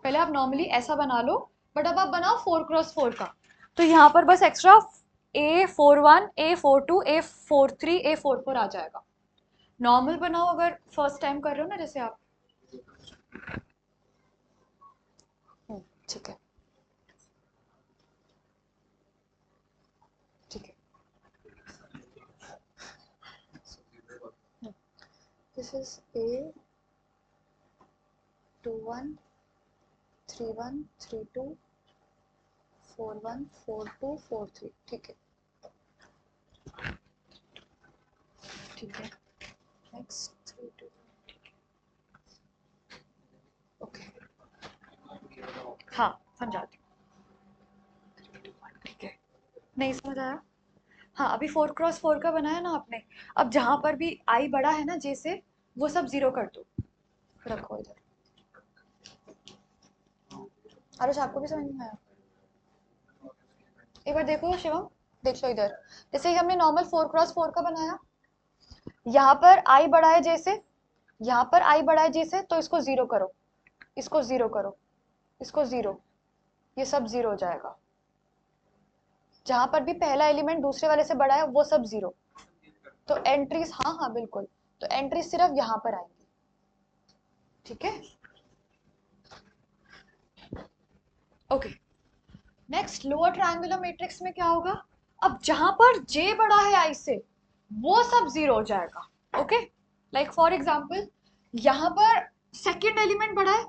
पहले आप नॉर्मली ऐसा बना लो, बट अब आप बनाओ 4x4 का, तो यहाँ पर बस extra A41, A42, A43, A44 आ जाएगा। नॉर्मल बनाओ अगर फर्स्ट टाइम कर रहे हो ना जैसे आप। ठीक है ठीक है। This is A21, 31, 32, 41, 42, 43। ठीक है ठीक है। नेक्स्ट 32। ओके हाँ समझाती हूँ। ठीक है नहीं समझ आया। हाँ अभी 4x4 का बनाया ना आपने। अब जहां पर भी आई बड़ा है ना जे से, वो सब जीरो कर दो। रखो इधर। आरुष आपको भी समझ में आया? एक बार देखो शिवम, देख लो इधर। जैसे ही हमने नॉर्मल 4x4 का बनाया, यहाँ पर आई बड़ा है जैसे, यहाँ पर आई बड़ा है जैसे, तो इसको जीरो करो, इसको जीरो करो, इसको जीरो, ये सब जीरो हो जाएगा। जहां पर भी पहला एलिमेंट दूसरे वाले से बड़ा है वो सब जीरो। तो एंट्रीज, हाँ हाँ बिल्कुल, तो एंट्रीज सिर्फ यहाँ पर आएंगी। ठीक है okay. Next lower triangular matrix में क्या होगा? अब जहां पर जे बड़ा है आई से, वो सब जीरो हो जाएगा। ओके लाइक फॉर एग्जांपल, यहां पर सेकंड एलिमेंट बड़ा है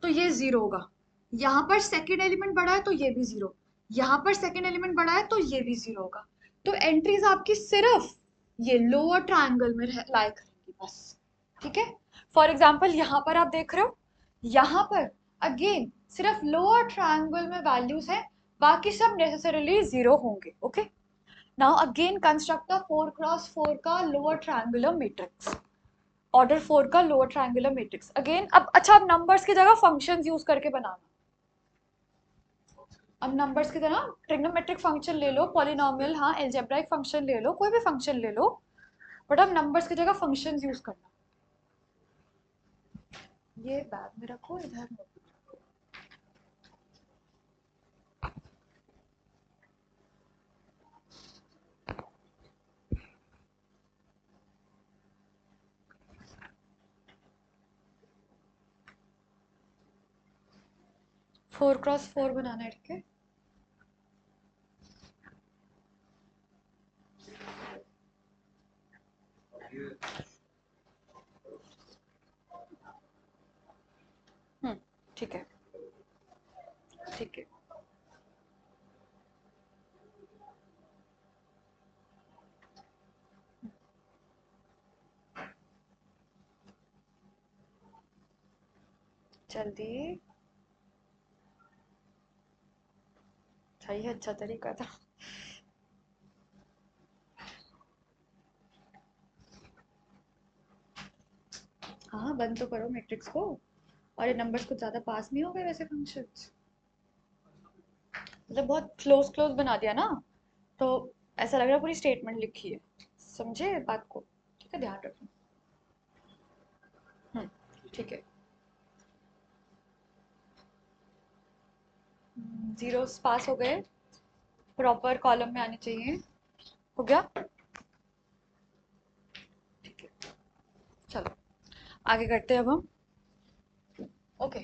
तो ये जीरो होगा, यहां पर सेकंड एलिमेंट बड़ा है तो ये भी जीरो, यहां पर सेकंड एलिमेंट बड़ा है तो ये भी जीरो होगा। तो एंट्रीज आपकी सिर्फ ये लोअर ट्रायंगल में लाइक रहेंगी बस। ठीक है फॉर एग्जांपल यहाँ पर आप देख रहे हो, यहाँ पर अगेन सिर्फ लोअर ट्रायंगल में वैल्यूज है, बाकी सब नेसेसरीली जीरो होंगे। Okay now again construct the 4x4 का लोअर ट्रायंगुलर मैट्रिक्स, ऑर्डर 4 का लोअर ट्रायंगुलर मैट्रिक्स अगेन। अब अच्छा, अब नंबर्स की जगह फंक्शंस यूज करके बनाना। अब नंबर्स की तरह ट्रिग्नोमेट्रिक फंक्शन ले लो, पॉलिनोमियल, हाँ एल्जेब्राइक फंक्शन ले लो, कोई भी फंक्शन ले लो, बट अब नंबर्स की जगह फंक्शंस यूज करना। ये बैग में रखो इधर। 4x4 बनाना है। ठीक है ठीक है ठीक है। जल्दी, सही है, अच्छा तरीका था। हाँ बंद तो करो मैट्रिक्स को। और ये नंबर्स कुछ ज्यादा पास नहीं हो गए वैसे फंक्शंस, मतलब बहुत क्लोज क्लोज बना दिया ना, तो ऐसा लग रहा है पूरी स्टेटमेंट लिखी है। समझे बात को? ठीक है ध्यान रखना। ठीक है। जीरोस पास हो गए, प्रॉपर कॉलम में आने चाहिए। हो गया ठीक है। चलो आगे करते हैं अब हम। ओके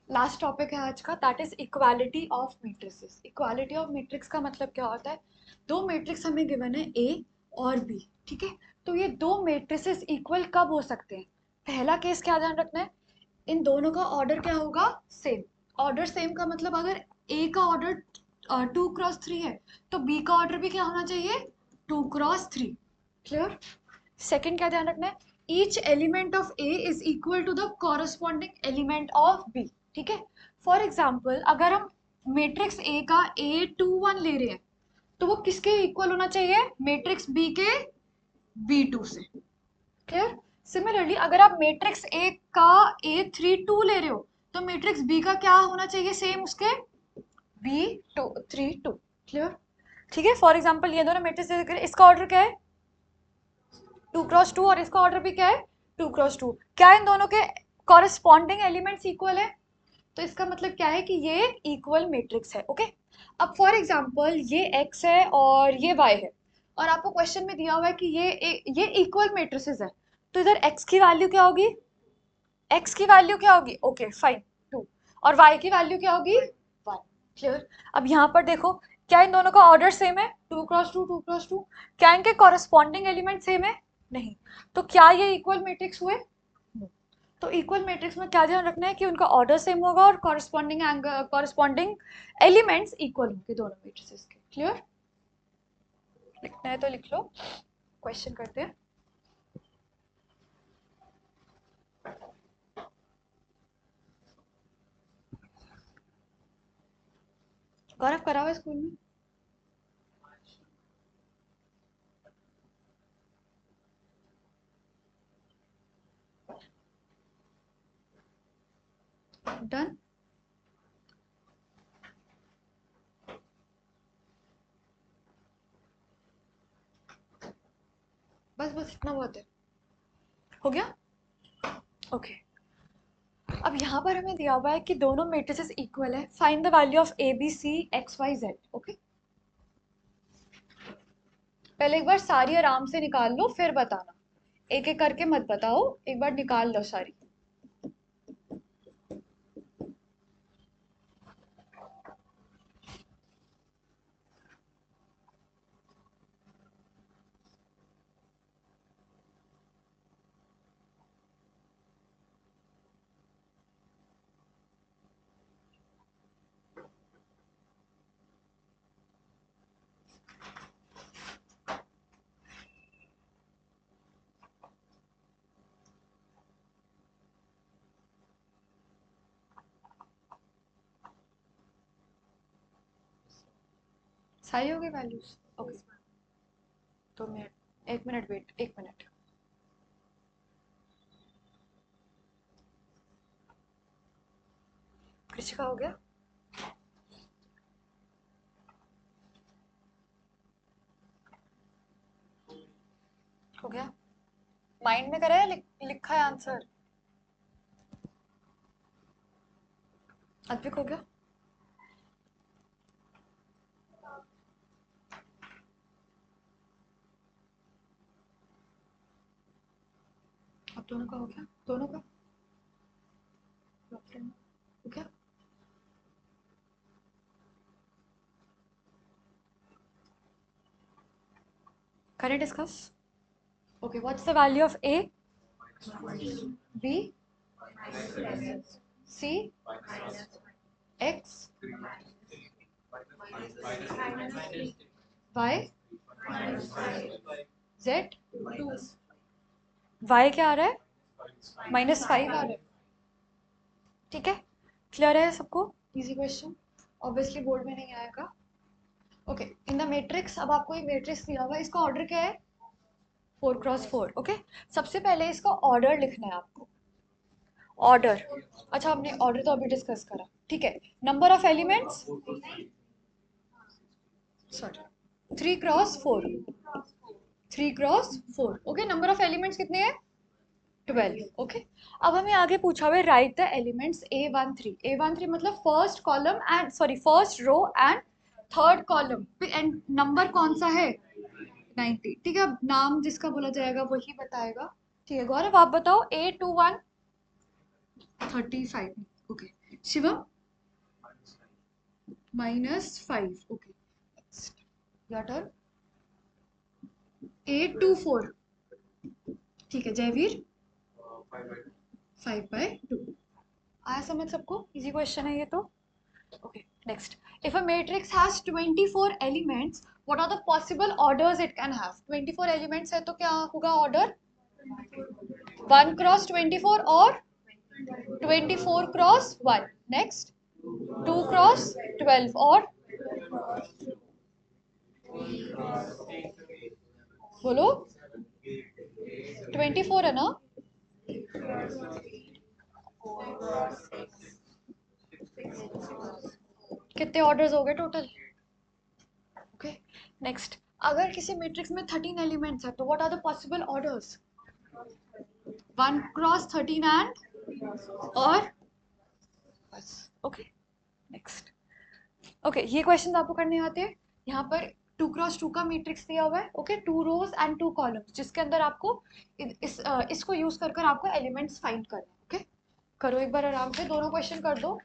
लास्ट टॉपिक है आज का, that is equality of matrices. Equality of matrix का मतलब क्या होता है? दो मैट्रिक्स हमें गिवन है ए और बी, ठीक है, तो ये दो मैट्रिसेस इक्वल कब हो सकते हैं? पहला केस क्या ध्यान रखना है, इन दोनों का ऑर्डर क्या होगा? सेम। ऑर्डर सेम का मतलब अगर ए का ऑर्डर 2x3 है, तो बी का ऑर्डर भी क्या होना चाहिए? 2x3। क्लियर? सेकंड क्या ध्यान रखना है, each element of A is equal to the corresponding element of B. ठीक है फॉर एग्जाम्पल अगर हम मैट्रिक्स ए का A21 ले रहे हैं, तो वो किसके इक्वल होना चाहिए? मैट्रिक्स बी के B2 से। क्लियर? सिमिलरली अगर आप मैट्रिक्स ए का A32 ले रहे हो, तो मैट्रिक्स बी का क्या होना चाहिए? सेम उसके B32। क्लियर? ठीक है फॉर एग्जाम्पल ये दोनों मैट्रिक्स, इसका ऑर्डर क्या है? 2x2, और इसका ऑर्डर भी क्या है? 2x2। क्या इन दोनों के कॉरेस्पॉन्डिंग एलिमेंट्स इक्वल है? तो इसका मतलब क्या है कि ये एक इक्वल मैट्रिक्स है। ओके, अब फॉर एग्जांपल ये x है और ये y है, और आपको क्वेश्चन में दिया हुआ है कि ये इक्वल मैट्रिसेस है, तो इधर x की वैल्यू क्या होगी? x की वैल्यू क्या होगी? ओके फाइन, 2, और y की वैल्यू क्या होगी? 1। क्लियर? अब यहाँ पर देखो, क्या इन दोनों का ऑर्डर सेम है? 2 क्रॉस 2, 2 क्रॉस 2। क्या इनके कॉरेस्पॉन्डिंग एलिमेंट सेम है? नहीं। तो क्या ये इक्वल मैट्रिक्स हुए? No. तो इक्वल मैट्रिक्स में क्या ध्यान रखना है कि उनका ऑर्डर सेम होगा और कॉरेस्पॉन्डिंग एलिमेंट्स इक्वल होंगे दोनों मैट्रिसेस के। क्लियर? लिखना है तो लिख लो, क्वेश्चन करते हैं। गौरव करा हुआ है स्कूल में? डन? बस बस इतना बहुत है, हो गया? ओके, अब यहाँ पर हमें दिया हुआ है कि दोनों मैट्रिसेस इक्वल है, find the value of a b c x y z. Okay, पहले एक बार सारी आराम से निकाल लो, फिर बताना, एक एक करके मत बताओ, एक बार निकाल लो सारी। सारी होगी values? Okay, 2 minute, 1 minute wait, 1 minute. Krishika हो गया? हो गया? माइंड में करा है लिखा है आंसर? अद्विक हो गया? अब दोनों का हो गया? दोनों का हो गया? Can I discuss? Okay, what's the value of A, B, C, X, Y, Z? Y क्या आ रहा है? -5 आ रहा है। ठीक है, क्लियर है सबको? इजी क्वेश्चन, ऑब्वियसली बोर्ड में नहीं आएगा। ओके, इन द मैट्रिक्स, अब आपको एक मैट्रिक्स दिया हुआ है, इसका ऑर्डर क्या है? 4 क्रॉस 4। ओके, सबसे पहले इसका ऑर्डर लिखना है आपको। ऑर्डर, अच्छा हमने ऑर्डर तो अभी डिस्कस करा, ठीक है। Number of elements, sorry, 3 cross 4, 3 cross 4। Okay, number of elements कितने हैं? 12। ओके, अब हमें आगे पूछा हुआ है right the elements A13। A13 मतलब first column and sorry first row and third column, and number कौन सा है? 90। ठीक है, अब नाम जिसका बोला जाएगा वही बताएगा। ठीक है गौरव, आप बताओ A21 35। Okay, Shivam -5। Okay, your turn. 824, ठीक है। जयवीर 5/2। आया समझ सबको? इजी क्वेश्चन है ये तो। Okay, next, if a matrix has 24 elements, what are the possible orders it can have? 24 elements है तो क्या होगा ऑर्डर? 1 क्रॉस 24 और 24 क्रॉस 1। नेक्स्ट, 2 क्रॉस 12 और बोलो 24 है ना? कितने ऑर्डर्स हो गए टोटल? ओके, नेक्स्ट, अगर किसी मैट्रिक्स में 13 एलिमेंट्स है तो what are the possible orders? 1 cross 13 and और बस ओके नेक्स्ट। ओके ये क्वेश्चन आपको करने आते हैं। यहाँ पर 2x2 का मैट्रिक्स दिया हुआ है। ओके 2 rows and 2 columns जिसके अंदर आपको इसको यूज कर कर आपको एलिमेंट्स फाइंड करने हैं। ओके करो एक बार आराम से, दोनों क्वेश्चन कर दो।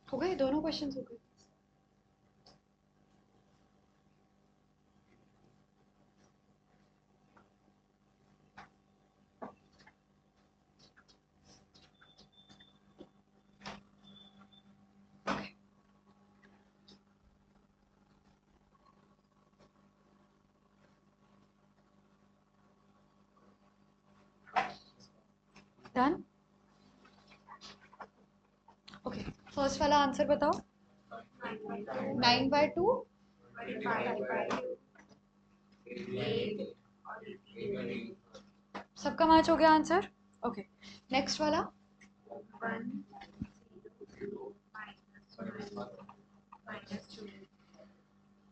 हो गए दोनों क्वेश्चन हो गए। डन। ओके फर्स्ट वाला आंसर बताओ। 9/2 सबका मैच हो गया आंसर। ओके नेक्स्ट वाला।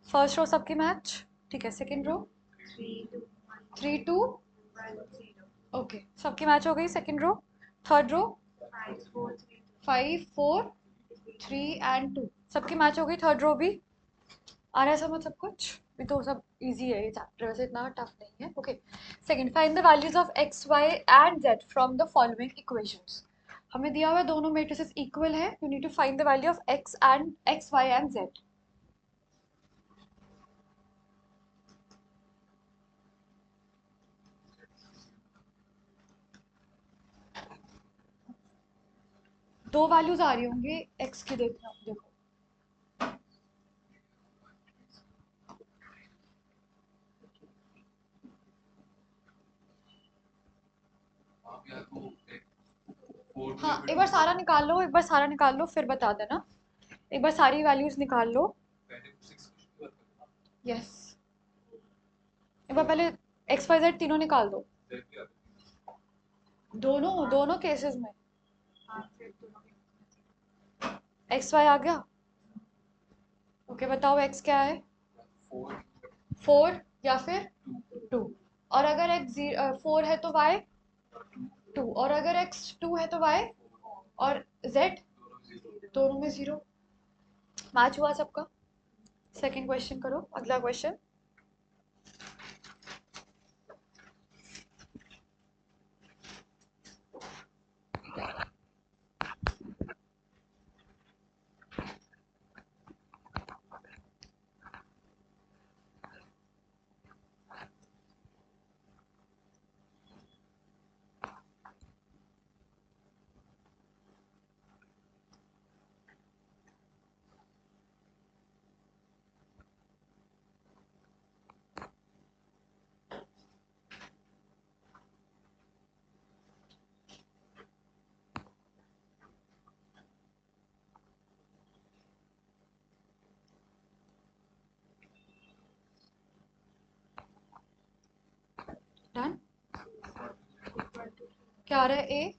फर्स्ट रो सबकी मैच, ठीक है। सेकंड रो 3 2 ओके सबकी मैच हो गई second row. Third row 5 4 3 and 2 सबकी मैच हो गई थर्ड रो भी। आ रहा है समझ सब कुछ? भी तो सब इजी है ये चैप्टर, वैसे इतना टफ नहीं है। Okay second find the values of x y and z from the following equations. हमें दिया हुआ है दोनों मैट्रिसेस इक्वल है, you need to find the value of x y and z. दो वैल्यूज आ रही होंगी एक्स की, देखना देखो। हाँ एक बार सारा निकाल लो, एक बार सारा निकाल लो फिर बता देना। एक बार सारी वैल्यूज निकाल लो। यस एक बार पहले एक्स वाई जेड तीनों निकाल दो, दोनों दोनों केसेस में। एक्स वाई आ गया। ओके बताओ एक्स क्या है? 4 या फिर 2। और अगर एक्स 4 है तो वाई 2, और अगर एक्स 2 है तो वाई और जेड दोनों में 0। मैच हुआ सबका। सेकंड क्वेश्चन करो, अगला क्वेश्चन। क्या आ रहा है? ए,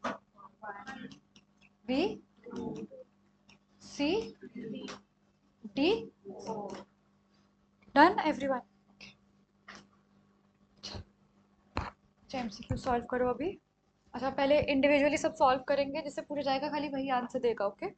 बी, सी, डी। Done everyone? अच्छा, एमसीक्यू सॉल्व करो अभी। अच्छा, पहले इंडिविजुअली सब सॉल्व करेंगे, जिससे पूरा जाएगा खाली वही आंसर देगा। ओके,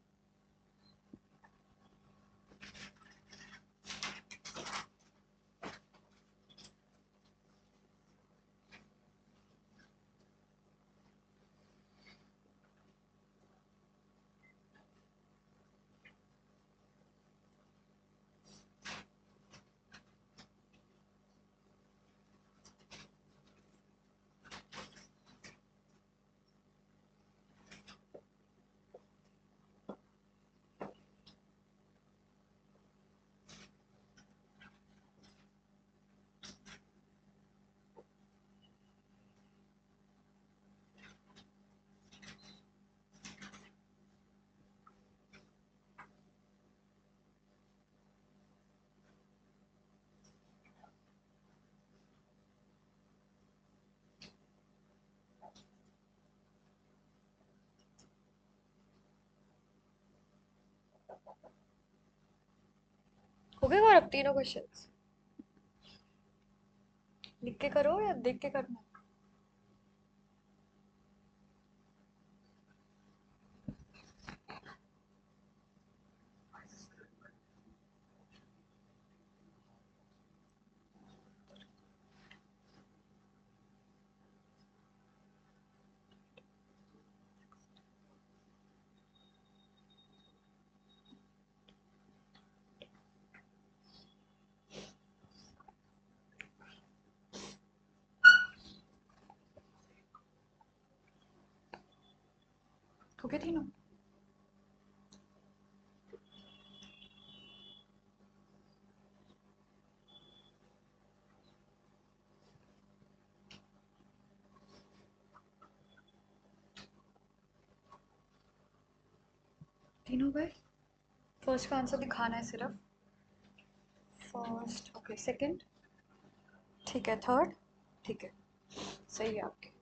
हो गए और अब तीनों क्वेश्चंस लिख के करो या देख के करना? हो गए तीनों? तीनों गए? फर्स्ट का आंसर दिखाना है सिर्फ। First, okay. सेकंड, ठीक है। थर्ड, ठीक है, सही है आपके।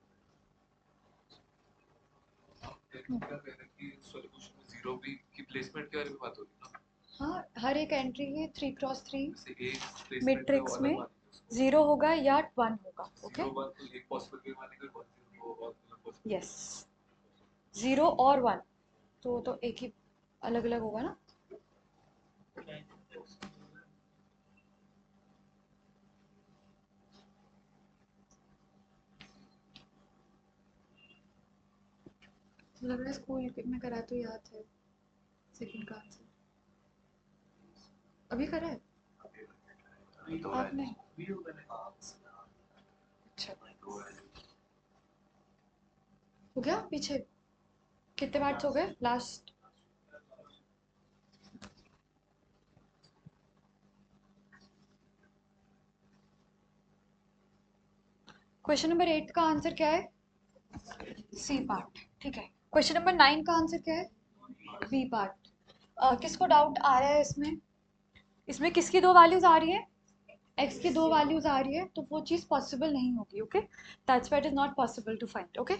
जीरो भी की प्लेसमेंट के बारे में बात होगी ना? हाँ, हर एक एंट्री के 3x3 जैसे एक प्लेसमेंट मैट्रिक्स में में 0 होगा या 1 होगा। ओके, जीरो वन तो एक पॉसिबल भी मानेंगे, वन जीरो और पॉसिबल। यस, 0 और 1 तो एक ही अलग अलग होगा ना। लग रहा है स्कूल में करा तो याद है। सेकंड का आंसर अभी करा है आपने? अच्छा, हो गया पीछे? कितने पार्ट्स हो गए लास्ट? क्वेश्चन नंबर 8 का आंसर क्या है? सी पार्ट, ठीक है। क्वेश्चन नंबर 9 का आंसर क्या है? B part. किसको डाउट आ रहा है इसमें? इसमें किसकी दो वैल्यूज आ रही है? एक्स की दो वैल्यूज आ रही है, तो वो चीज पॉसिबल नहीं होगी। Okay, that's why it is not possible to find. Okay,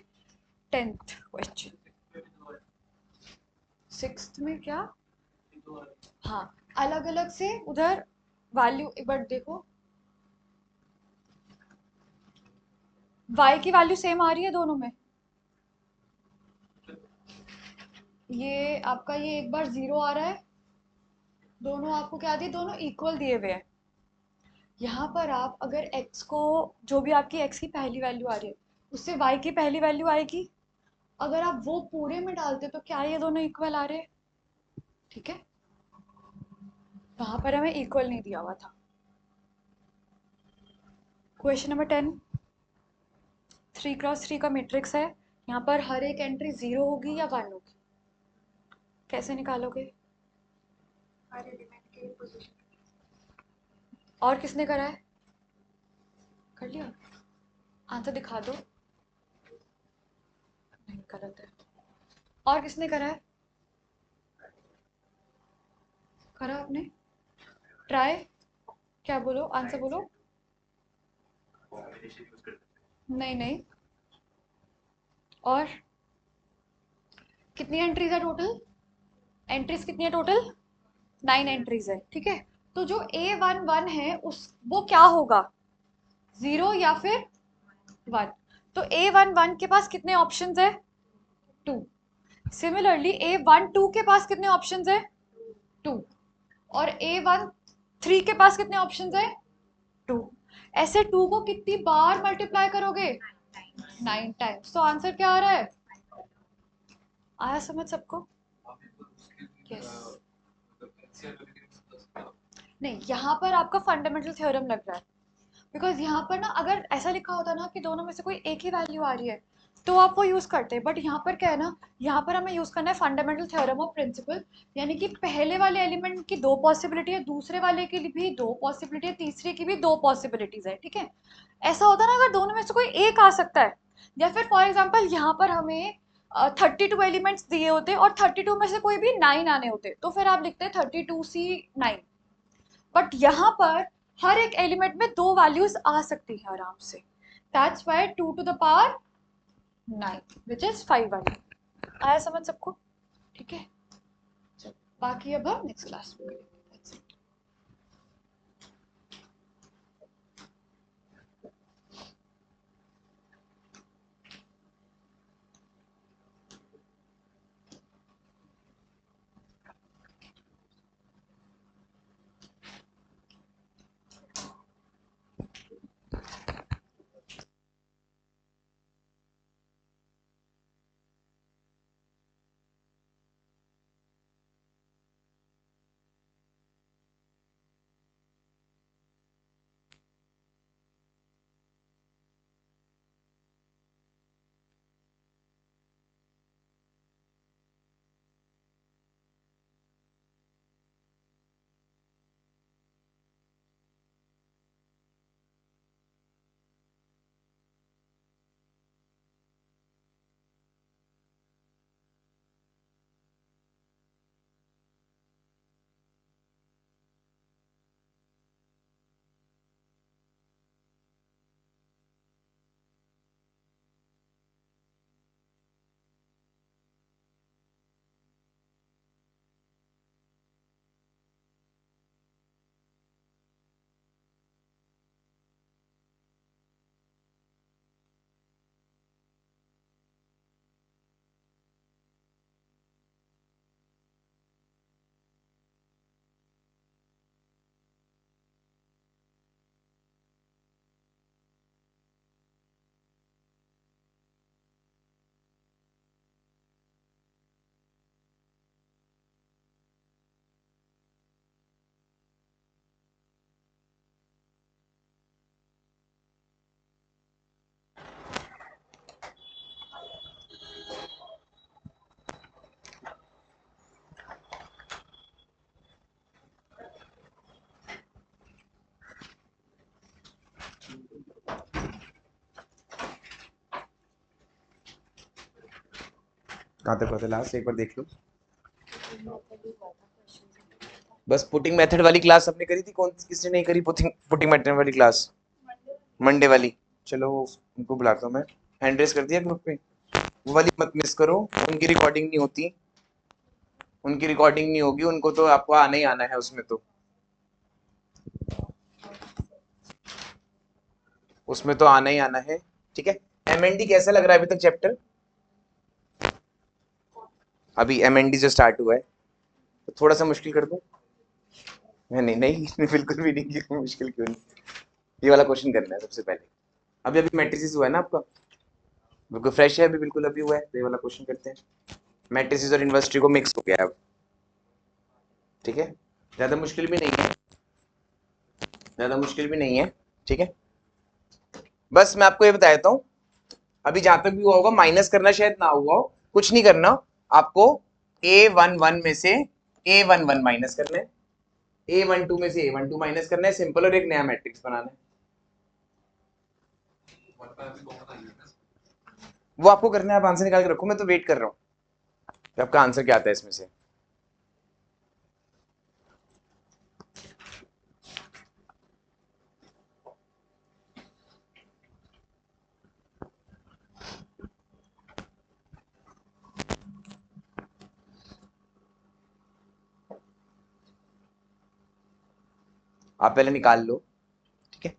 10th question. Sixth में क्या? हाँ, अलग अलग से उधर वैल्यू एक बार देखो। y की वैल्यू सेम आ रही है दोनों में। ये आपका ये एक बार 0 आ रहा है, दोनों आपको क्या दिए? दोनों इक्वल दिए हुए हैं। यहाँ पर आप अगर x को, जो भी आपकी x की पहली वैल्यू आ रही है, उससे y की पहली वैल्यू आएगी, अगर आप वो पूरे में डालते तो क्या ये दोनों इक्वल आ रहे हैं? ठीक है, वहां पर हमें इक्वल नहीं दिया हुआ था। क्वेश्चन नंबर 10, 3x3 का मैट्रिक्स है। यहाँ पर हर एक एंट्री 0 होगी या 1 होगी? कैसे निकालोगे? हर एलिमेंट के पोजीशन। और किसने करा है? कर लिया? आंसर दिखा दो। नहीं, गलत है। और किसने करा है? करा आपने? ट्राई, क्या बोलो? आंसर बोलो। नहीं नहीं, और कितनी एंट्रीज है टोटल? एंट्रीज कितनी है टोटल? 9 एंट्रीज है, ठीक है। तो जो A11 है उस वो क्या होगा, 0 या फिर 1। तो A11 के पास कितने ऑप्शंस है? 2। सिमिलरली A12 के पास कितने ऑप्शंस है? 2। और A13 के पास कितने ऑप्शंस है? 2। ऐसे 2 को कितनी बार मल्टीप्लाई करोगे? 9 टाइम्स। तो आंसर क्या आ रहा है? आया समझ सबको? आप एक बार उसके भी Yes. मतलब NCERT वगैरह में बता सकते हो? नहीं, यहाँ पर आपका फंडामेंटल थ्योरम लग रहा है। बिकॉज यहाँ पर ना अगर ऐसा लिखा होता ना कि दोनों में से कोई एक ही वैल्यू आ रही है तो आप वो यूज़ करते, बट यहाँ पर क्या है ना, यहाँ पर हमें यूज़ करना है फंडामेंटल थ्योरम ऑफ प्रिंसिपल। यानी कि पहले वाले एलिमेंट की 2 पॉसिबिलिटी है, दूसरे वाले के लिए भी 2 पॉसिबिलिटी है, तीसरे की भी 2 पॉसिबिलिटीज है, ठीक है। ऐसा होता है ना, अगर दोनों में से कोई एक आ सकता है, या फिर फॉर एग्जाम्पल यहाँ पर हमें 32 एलिमेंट्स दिए होते और 32 में से कोई भी 9 आने होते, तो फिर आप लिखते हैं 32C9। बट यहाँ पर हर एक एलिमेंट में 2 वैल्यूज आ सकती है आराम से। That's why 2 to the power 9 which is 5 वाली। आया समझ सबको? ठीक है, चलो बाकी अब हम नेक्स्ट क्लास में करेंगे। That's it. कहाँ तक पता लास्ट एक बार देख लो। बस पुटिंग मेथड वाली क्लास हमने करी थी, कौन किसने नहीं करी पुटिंग पुटिंग मेथड वाली क्लास? मंडे वाली। चलो उनको बुलाता हूँ मैं, हैंड रेस कर दिया ग्रुप पे। वो वाली मत मिस करो, उनकी रिकॉर्डिंग नहीं होती, उनकी रिकॉर्डिंग नहीं होगी, उनको तो आपको आना ही आना है उसमें, तो उसमें तो आना ही आना है, ठीक है। एमएनडी कैसा लग रहा है अभी तक चैप्टर? अभी एमएनडी जो स्टार्ट हुआ है तो थोड़ा सा मुश्किल कर दूं? नहीं नहीं बिल्कुल भी नहीं, क्यों मुश्किल क्यों नहीं। ये वाला क्वेश्चन करना है सबसे पहले। अभी अभी मैट्रिसेस हुआ है ना आपका, बिल्कुल फ्रेश है अभी, बिल्कुल अभी हुआ है, तो ये वाला क्वेश्चन करते हैं। मैट्रिसेस और यूनिवर्सिटी को मिक्स हो गया है अब, ठीक है। ज्यादा मुश्किल भी नहीं है, ज्यादा मुश्किल भी नहीं है, ठीक है। बस मैं आपको ये बता देता हूँ, अभी जहां तक भी हुआ होगा माइनस करना शायद ना हुआ हो, कुछ नहीं करना आपको। A11 में से A11 माइनस करना है, A12 में से A12 माइनस करना है, सिंपल, और एक नया मैट्रिक्स बनाना है। वन बाय अभी कॉमन आई है ना? वो आपको करना है, आप आंसर निकाल के रखो, मैं तो वेट कर रहा हूँ कि आपका आंसर क्या आता है इसमें से। आप पहले निकाल लो, ठीक है।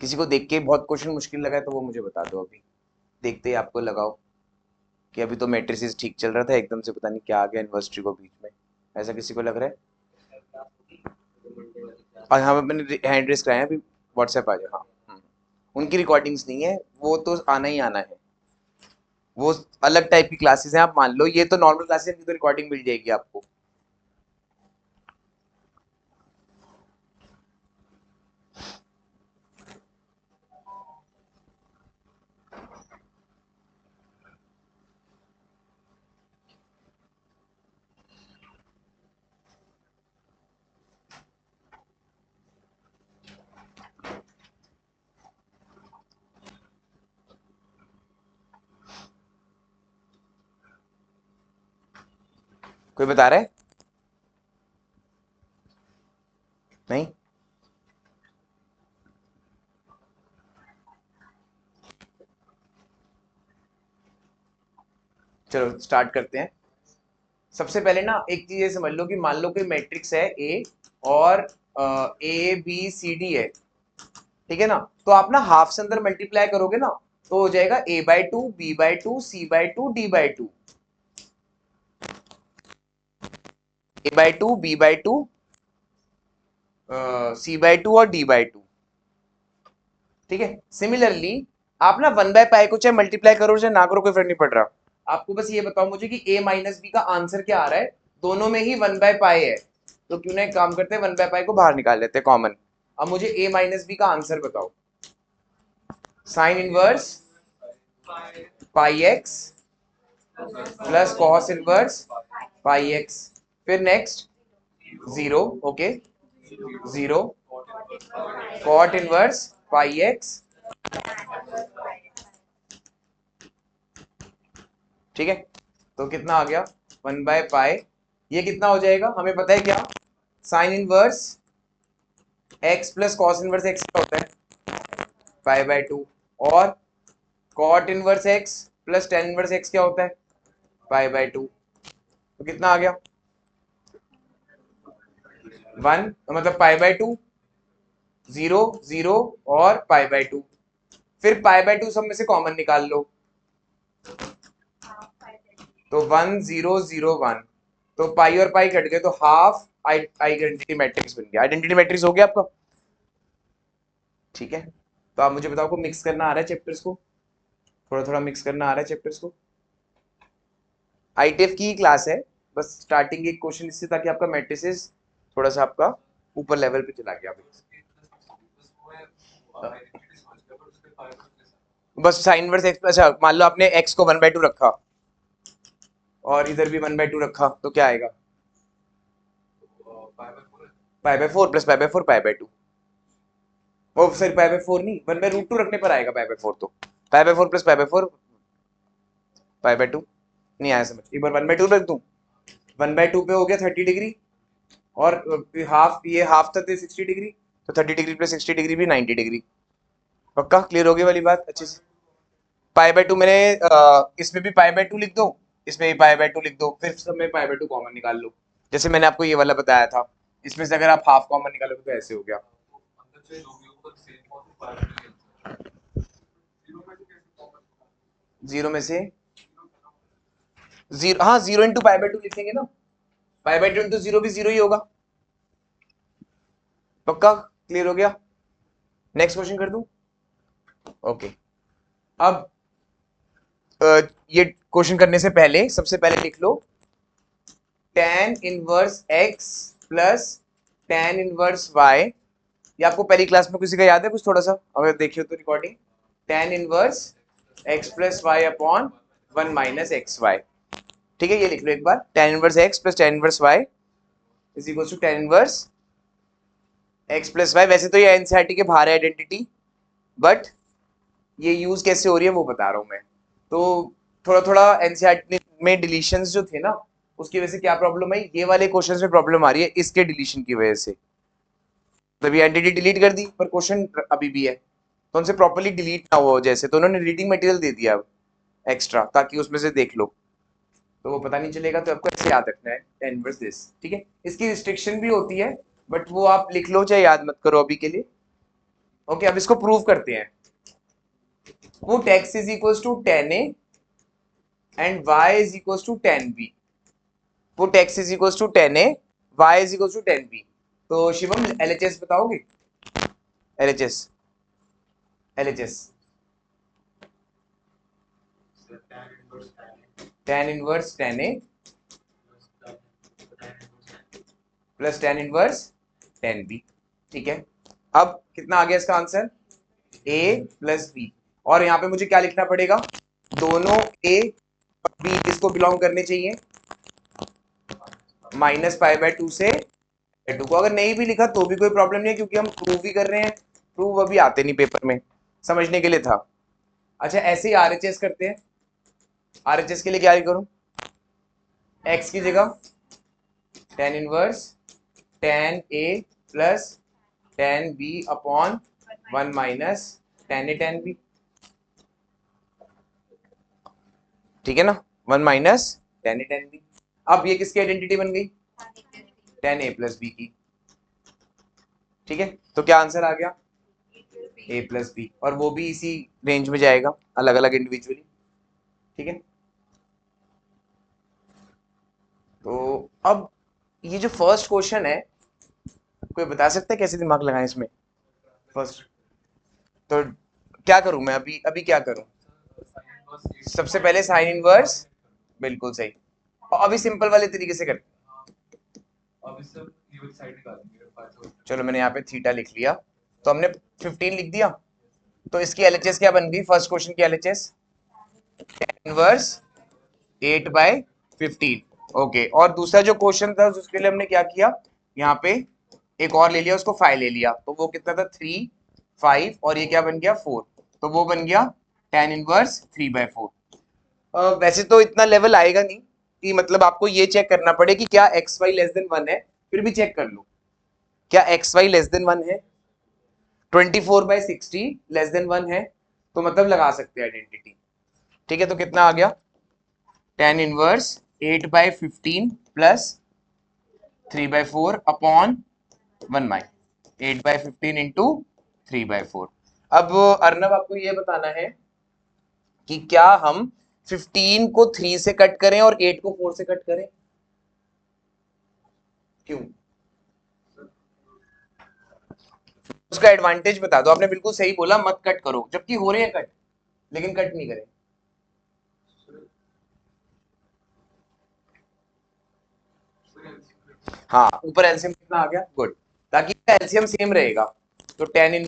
किसी को देख के बहुत क्वेश्चन मुश्किल लगा है तो वो मुझे बता दो, अभी देखते ही आपको लगाओ कि अभी तो मैट्रिसेस ठीक चल रहा था, एकदम से पता नहीं क्या आ गया यूनिवर्सिटी को बीच में, ऐसा किसी को लग रहा है? और हाँ, मैंने हैंड रेस कराया अभी, व्हाट्सएप आ जाए। हाँ, उनकी रिकॉर्डिंग्स नहीं है, वो तो आना ही आना है, वो अलग टाइप की क्लासेस हैं, आप मान लो। ये तो नॉर्मल क्लासेस है, तो रिकॉर्डिंग मिल जाएगी आपको। कोई बता रहा है? नहीं? चलो स्टार्ट करते हैं। सबसे पहले ना एक चीज ये समझ लो कि मान लो कि मैट्रिक्स है ए और ए बी सी डी है, ठीक है ना। तो आप ना हाफ से अंदर मल्टीप्लाई करोगे ना तो हो जाएगा a/2 b/2 c/2 d/2, a/2 b/2 c/2 और d/2, ठीक है। सिमिलरली आप ना 1/π को चाहे मल्टीप्लाई करो चाहे ना करो, कोई फर्क नहीं पड़ रहा। आपको बस ये बताओ मुझे कि a माइनस बी का आंसर क्या आ रहा है, दोनों में ही 1/π है, तो क्यों ना एक काम करते हैं 1/π को बाहर निकाल लेते हैं कॉमन। अब मुझे a माइनस बी का आंसर बताओ। Sine inverse pi x plus cos inverse pi x, फिर next 0, okay, 0 cot inverse pi x, ठीक है। तो कितना आ गया 1/π, ये कितना हो जाएगा हमें पता है क्या, sine inverse x plus cos inverse x क्या होता है π/2, और cot inverse x plus tan inverse x क्या होता है π/2, तो कितना आ गया 1, तो मतलब π/2, 0 0 और π/2, फिर π/2 सब में से कॉमन निकाल लो, तो 1 0 0 1, तो पाई और पाई कट गए, तो हाफ आइडेंटिटी मैट्रिक्स बन गया। आइडेंटिटी मैट्रिक्स हो गया आपका, ठीक है। तो आप मुझे बताओ को मिक्स करना आ रहा है चैप्टर्स को, थोड़ा थोड़ा मिक्स करना आ रहा है चैप्टर्स को। आईटीएफ की क्लास है, बस स्टार्टिंग एक क्वेश्चन इससे, ताकि आपका मैट्रिसेस थोड़ा सा आपका ऊपर लेवल पे चला गया। बस साइन इनवर्स एक्स, अच्छा मान लो आपने एक्स को 1/2 रखा और इधर भी 1/2 रखा, तो क्या आएगा π/4 प्लस π/4 π/2, वो सॉरी π/4 नहीं, 1/√2 रखने पर आएगा π/4, तो π/4 प्लस π/4 π/2 नहीं आया समझ, एक बार 1/2 रख दूं, 1/2 पे हो गया 30 डिग्री, और हाफ, ये हाफ था 60 डिग्री, तो 30 डिग्री प्लस 60 डिग्री भी 90 डिग्री। पक्का क्लियर हो गई वाली बात अच्छे से। π/2 मैंने इसमें भी π/2 लिख दो, इसमें भी π/2 लिख दो, फिर सब में π/2 कॉमन निकाल लो, जैसे मैंने आपको ये वाला बताया था। इसमें से अगर आप हाफ कॉमन निकालोगे तो ऐसे हो गया, जीरो में से जीरो, हाँ 0 इंटू π/2 लिखेंगे ना, π/2 इंटू 0 भी 0 ही होगा। पक्का क्लियर हो गया। नेक्स्ट क्वेश्चन कर दूं, ओके। अब ये क्वेश्चन करने से पहले सबसे पहले लिख लो tan inverse x plus tan inverse y, ये आपको पहली क्लास में किसी का याद है कुछ थोड़ा सा, अगर देखियो तो recording, tan inverse x plus y upon 1 minus x y, ठीक है। ये लिख लो एक बार, tan inverse x plus tan inverse y is equal to tan inverse x plus y। वैसे तो ये एनसीईआरटी के बाहर है आइडेंटिटी, बट ये यूज कैसे हो रही है वो बता रहा हूँ मैं। तो थोड़ा थोड़ा एनसीईआरटी में डिलीशंस जो थे ना, उसकी वजह से क्या प्रॉब्लम है, ये वाले क्वेश्चंस में प्रॉब्लम आ रही है इसके डिलीशन की वजह से। तभी एंटिटी डिलीट कर दी पर क्वेश्चन अभी भी है, तो उनसे प्रॉपर्ली डिलीट ना हो जैसे, तो उन्होंने रीडिंग मटेरियल दे दिया अब एक्स्ट्रा, ताकि उसमें से देख लो, तो वो पता नहीं चलेगा, तो आपको ऐसे याद रखना है tan इनवर्स दिस, ठीक है। इसकी रिस्ट्रिक्शन भी होती है बट वो आप लिख लो चाहे याद मत करो अभी के लिए। ओके, अब इसको प्रूव करते हैं। Put x is equal to 10a and y is equal to 10b। Put x is equal to 10a, y is equal to 10b। तो शिवम LHS बताओगे? LHS LHS tan inverse 10a plus tan inverse 10b। ठीक है, अब कितना आ गया इसका आंसर? a plus B. और यहाँ पे मुझे क्या लिखना पड़ेगा? दोनों a और b किसको बिलोंग करने चाहिए? -π/2 से 2 को। अगर नहीं भी लिखा तो भी कोई प्रॉब्लम नहीं है, क्योंकि हम प्रूव भी कर रहे हैं। प्रूव अभी आते नहीं पेपर में, समझने के लिए था। अच्छा, ऐसे ही RHS करते हैं। RHS के लिए क्या करूं? x की जगह tan inverse tan a plus tan b upon 1 minus tan a tan b। ठीक है ना, 1 minus tan a tan b। अब ये किसकी आइडेंटिटी बन गई? tan a प्लस b की। ठीक है, तो क्या आंसर आ गया? a प्लस बी, और वो भी इसी रेंज में जाएगा, अलग अलग इंडिविजुअली। ठीक है, तो अब ये जो फर्स्ट क्वेश्चन है, कोई बता सकता है कैसे दिमाग लगाएं इसमें? फर्स्ट तो क्या करूं मैं अभी? अभी क्या करूं? सबसे पहले साइन इनवर्स, बिल्कुल सही। और अभी सिंपल वाले तरीके से करते हैं। चलो मैंने यहाँ पे थीटा लिख लिया, तो हमने 15 लिख दिया। तो इसकी LHS क्या बन गई? फर्स्ट क्वेश्चन की LHS इनवर्स 8/15। ओके, और दूसरा जो क्वेश्चन था उसके लिए हमने क्या किया? यहाँ पे एक और ले लिया, उसको 5 ले लिया, तो वो कितना था? 3 5, और ये क्या बन गया? 4। तो वो बन गया tan इनवर्स 3/4। वैसे तो इतना लेवल आएगा नहीं कि मतलब आपको ये चेक करना पड़े कि क्या xy लेस देन 1 है, फिर भी चेक कर लो क्या xy लेस देन 1 है। 24/60 लेस देन 1 है, तो मतलब लगा सकते हैं आइडेंटिटी। ठीक है, तो कितना आ गया? tan inverse 8/15 plus 3/4 upon 1 minus 8/15 into 3/4। अब अर्नब आपको ये बताना है कि क्या हम 15 को 3 से कट करें और 8 को 4 से कट करें? क्यों? उसका एडवांटेज बता दो। आपने बिल्कुल सही बोला, मत कट करो, जबकि हो रहे हैं कट, लेकिन कट नहीं करें। हाँ, ऊपर एलसीएम कितना आ गया? गुड, ताकि एलसीएम सेम रहेगा। तो tan इन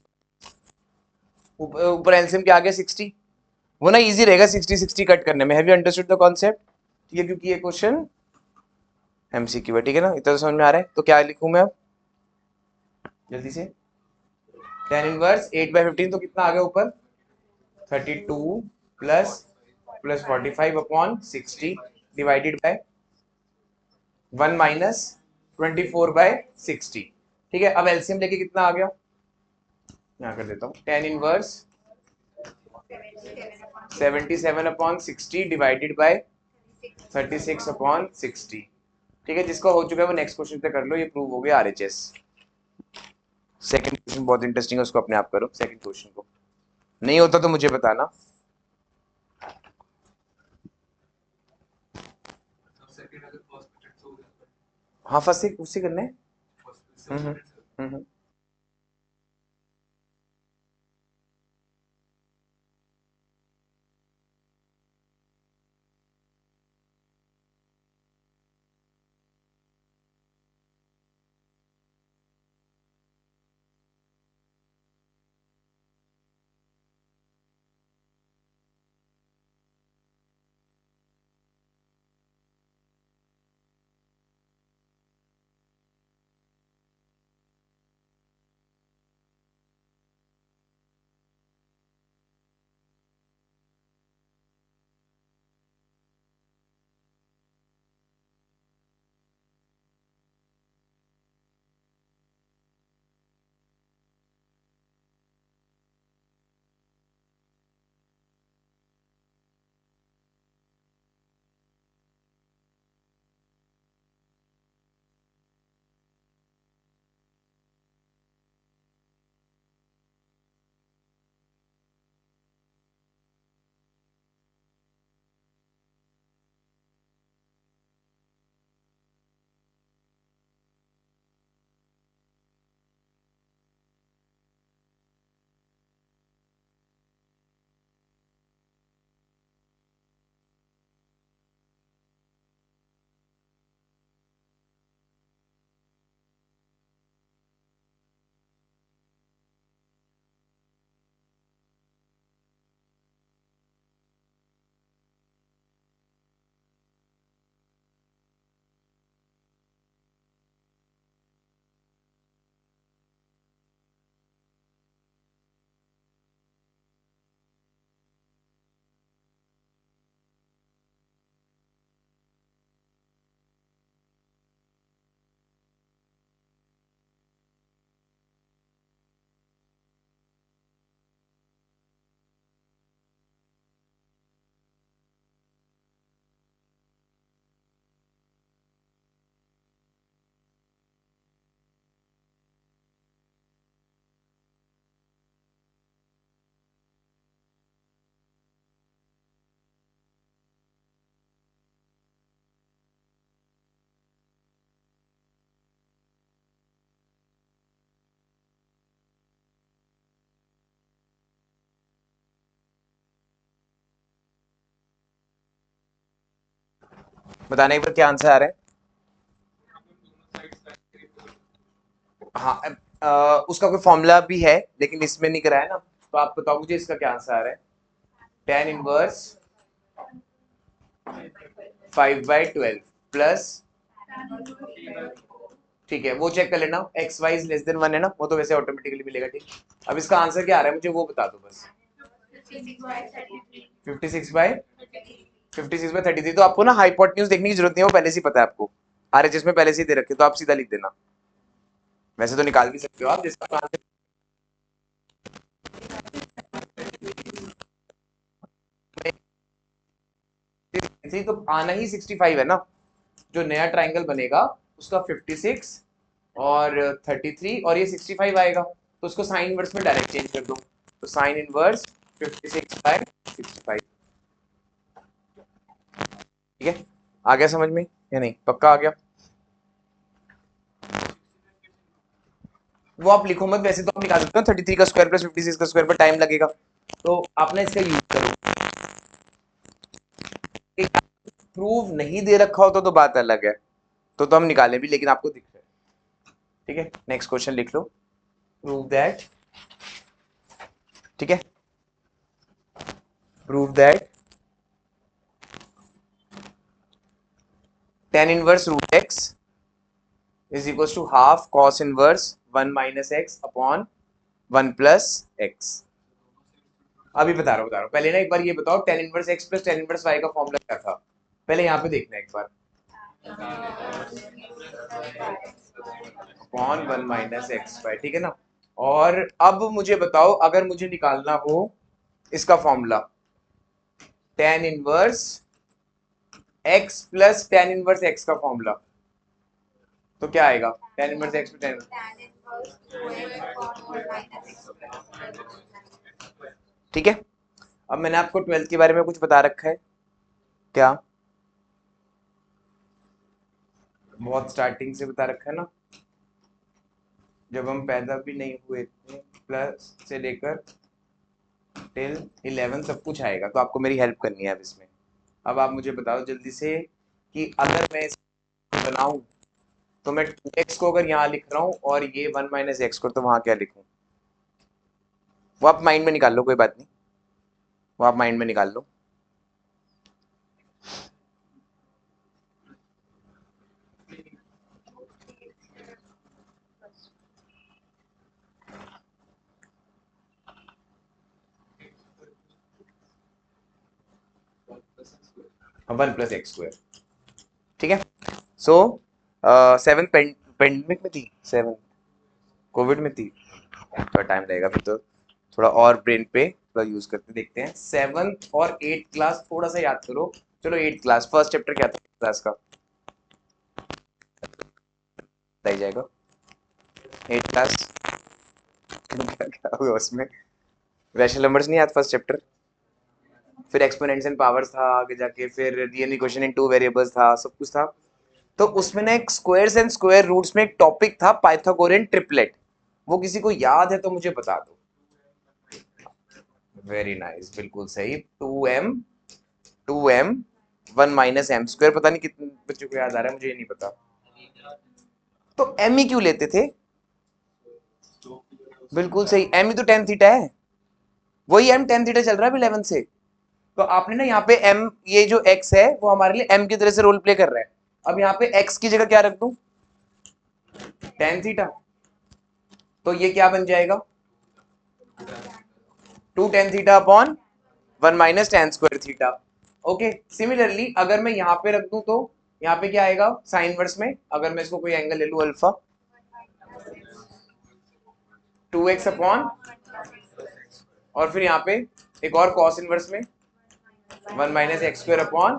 ऊपर एलसीएम क्या आ गया? 60। वो ना इजी रहेगा 60 60 कट करने में। Have you understood the concept? ठीक है, क्योंकि ये क्वेश्चन एमसीक्यू है। ठीक है ना, इतना तो समझ में आ रहा है। तो क्या लिखूं मैं अब जल्दी से? tan इनवर्स 8/15, तो कितना आ गया ऊपर? 32 plus 45 upon 60 divided by 1 minus 24/60। ठीक है, अब एलसीएम लेके कितना आ गया? यहाँ कर देता हूँ। tan inverse 77 upon 60 divided by 36 upon 60। ठीक है, जिसका हो चुका है वो नेक्स्ट क्वेश्चन पे कर लो। ये प्रूव हो गया RHS। सेकंड क्वेश्चन बहुत इंटरेस्टिंग है, उसको अपने आप करो। सेकंड क्वेश्चन को नहीं होता तो मुझे बताना। हाँ, फर्स्ट से उससे करना है। हम्म। बताने एक बार क्या आंसर आ रहा है। हाँ उसका कोई फॉर्मूला भी है लेकिन इसमें नहीं कराया ना, तो आप बताओ मुझे इसका क्या आंसर आ रहा है। tan इनवर्स 5/12 प्लस, ठीक है वो चेक कर लेना, x y is less than 1 है ना, वो तो वैसे ऑटोमेटिकली मिलेगा। ठीक, अब इसका आंसर क्या आ रहा है मुझे वो बता दो बस। 56/33, तो आपको ना हाइपोटेन्यूज देखने की जरूरत नहीं है, वो पहले से ही पता है आपको, आरएचएस में पहले से ही दे रखे, तो आप सीधा लिख देना। वैसे तो निकाल भी सकते हो आप, जिसका आंसर तो आना ही 65 है ना, जो नया ट्राइंगल बनेगा उसका 56 और 33 और ये 65 आएगा, तो उसको साइन इनवर्स में डायरेक्ट चेंज कर दो, तो साइन इनवर्स 56/65। ठीक है, आ गया समझ में या नहीं, पक्का आ गया। वो आप लिखो मत, वैसे तो आप निकाल सकते हो 33 का स्क्वायर प्लस 56 का स्क्वायर पर टाइम लगेगा, तो आप ना इसका यूज करो। प्रूव नहीं दे रखा हो तो बात अलग है, तो हम निकालें भी, लेकिन आपको दिख रहा है। ठीक है, नेक्स्ट क्वेश्चन लिख लो, प्रूव दैट, ठीक है, prove that tan inverse root x is equal to half cos inverse 1 minus x upon 1 plus x. अभी बता रहा हूँ, पहले ना एक बार ये बताओ tan inverse x plus tan inverse y का फॉर्मूला क्या था, पहले यहाँ पे देखना एक बार, अपॉन 1 माइनस एक्स वाई, ठीक है ना। और अब मुझे बताओ, अगर मुझे निकालना हो इसका formula tan inverse x plus tan inverse x का फॉर्मूला, तो क्या आएगा, tan इनवर्स x प्लस ठीक है। अब मैंने आपको 12th के बारे में कुछ बता रखा है क्या, बहुत स्टार्टिंग से बता रखा है ना, जब हम पैदा भी नहीं हुए थे प्लस से लेकर टिल 11 सब कुछ आएगा, तो आपको मेरी हेल्प करनी है अब इसमें। अब आप मुझे बताओ जल्दी से कि अगर मैं इसको बनाऊं तो मैं 2x को अगर यहाँ लिख रहा हूँ और ये 1 माइनस एक्स को, तो वहां क्या लिखूं, वो आप माइंड में निकाल लो, कोई बात नहीं, वो आप माइंड में निकाल लो। वन प्लस एक्स स्क्वायर, ठीक है। सो 7 पेंडेमिक में थी, 7 कोविड में थी, थोड़ा टाइम लगेगा फिर तो, थोड़ा और ब्रेन पे थोड़ा यूज करते देखते हैं। 7th और 8th क्लास थोड़ा सा याद करो, चलो 8th क्लास फर्स्ट चैप्टर क्या था क्लास का, बताइए जाएगा 8th क्लास क्या क्या हुआ उसमें, रैशनल नंबर्स नहीं याद फर्स्ट चैप्टर, फिर एक्सपोनेंट्स एंड पावर्स था, आगे जाके फिर real equation in two variables था, सब कुछ था। तो उसमें ना एक स्क्वायर्स एंड स्क्वायर रूट्स में एक टॉपिक था पाइथागोरियन ट्रिपलेट, वो किसी को याद है तो मुझे बता दो। वेरी नाइस, बिल्कुल सही, 2m 1 माइनस एम स्क्वायर, पता नहीं कितने बच्चों को याद आ रहा है, मुझे ये नहीं पता। तो एम ही क्यों लेते थे, बिल्कुल सही, एम ही तो टेन थीटा है, वही एम टेन थीटा चल रहा है 11 से, तो आपने ना यहाँ पे m, ये जो x है वो हमारे लिए m की तरह से रोल प्ले कर रहा है, अब यहाँ पे x की जगह क्या रख दूं, टेन थीटा, तो ये क्या बन जाएगा, 2 tan theta upon 1 minus ten square theta. Okay, similarly अगर मैं यहाँ पे रख दूं तो यहाँ पे क्या आएगा साइन इनवर्स में, अगर मैं इसको कोई एंगल ले लूं अल्फा, 2x अपॉन, और फिर यहाँ पे एक और कॉस इनवर्स में 1 माइनस एक्स स्क्वायर अपॉन।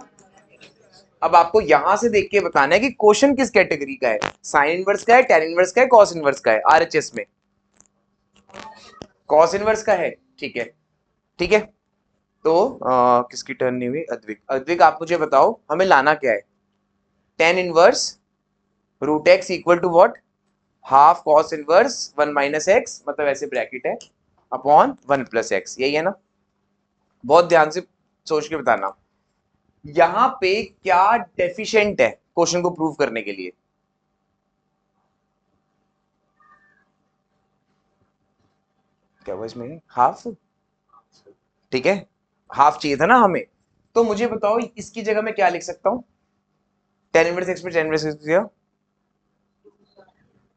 अब आपको यहां से देख के बताना है कि क्वेश्चन किस कैटेगरी का है, साइन इनवर्स का है, टेन इनवर्स का है, कॉस इनवर्स का है। आरएचएस में कॉस इनवर्स का है, ठीक है, ठीक है। तो किसकी टर्न नहीं हुई, अद्विक, अद्विक आप मुझे बताओ हमें लाना क्या है, tan inverse root x equal to what, half cos inverse 1 minus x, मतलब ऐसे ब्रैकेट है, अपॉन 1 प्लस एक्स, यही है ना, बहुत ध्यान से सोच के बताना। यहां पे क्या डेफिशिएंट है क्वेश्चन को प्रूव करने के लिए? क्या हुआ इसमें? हाफ, ठीक है, हाफ चाहिए था ना हमें। तो मुझे बताओ इसकी जगह मैं क्या लिख सकता हूं? टेन इनवर्स एक्स पे टेन इनवर्स एक्स दिया,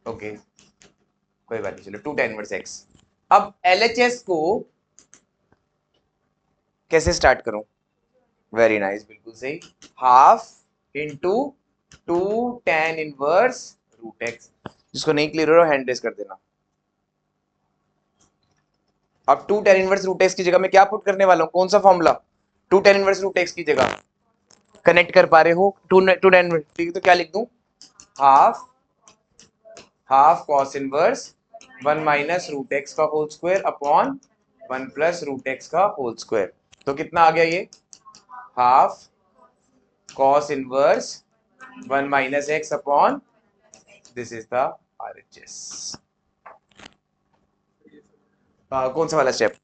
ओके कोई बात नहीं, चलो 2 tan इनवर्स एक्स। अब एलएचएस को कैसे स्टार्ट करूं? वेरी नाइस, बिल्कुल सही, half into 2 tan inverse root x. जिसको नहीं क्लियर हो रहा हैंड रेज कर देना। अब 2 tan इनवर्स रूट एक्स की जगह मैं क्या पुट करने वाला हूं? कौन सा formula? 2 tan inverse root x की जगह कनेक्ट कर पा रहे हो? 2 tan इनवर्स, ठीक है, तो क्या लिख दूं? Half cos inverse 1 minus root x का whole square upon 1 plus root x का होल स्क्वायर। तो कितना आ गया ये? Half cos inverse 1 minus x upon, this is the RHS। कौन सा वाला step?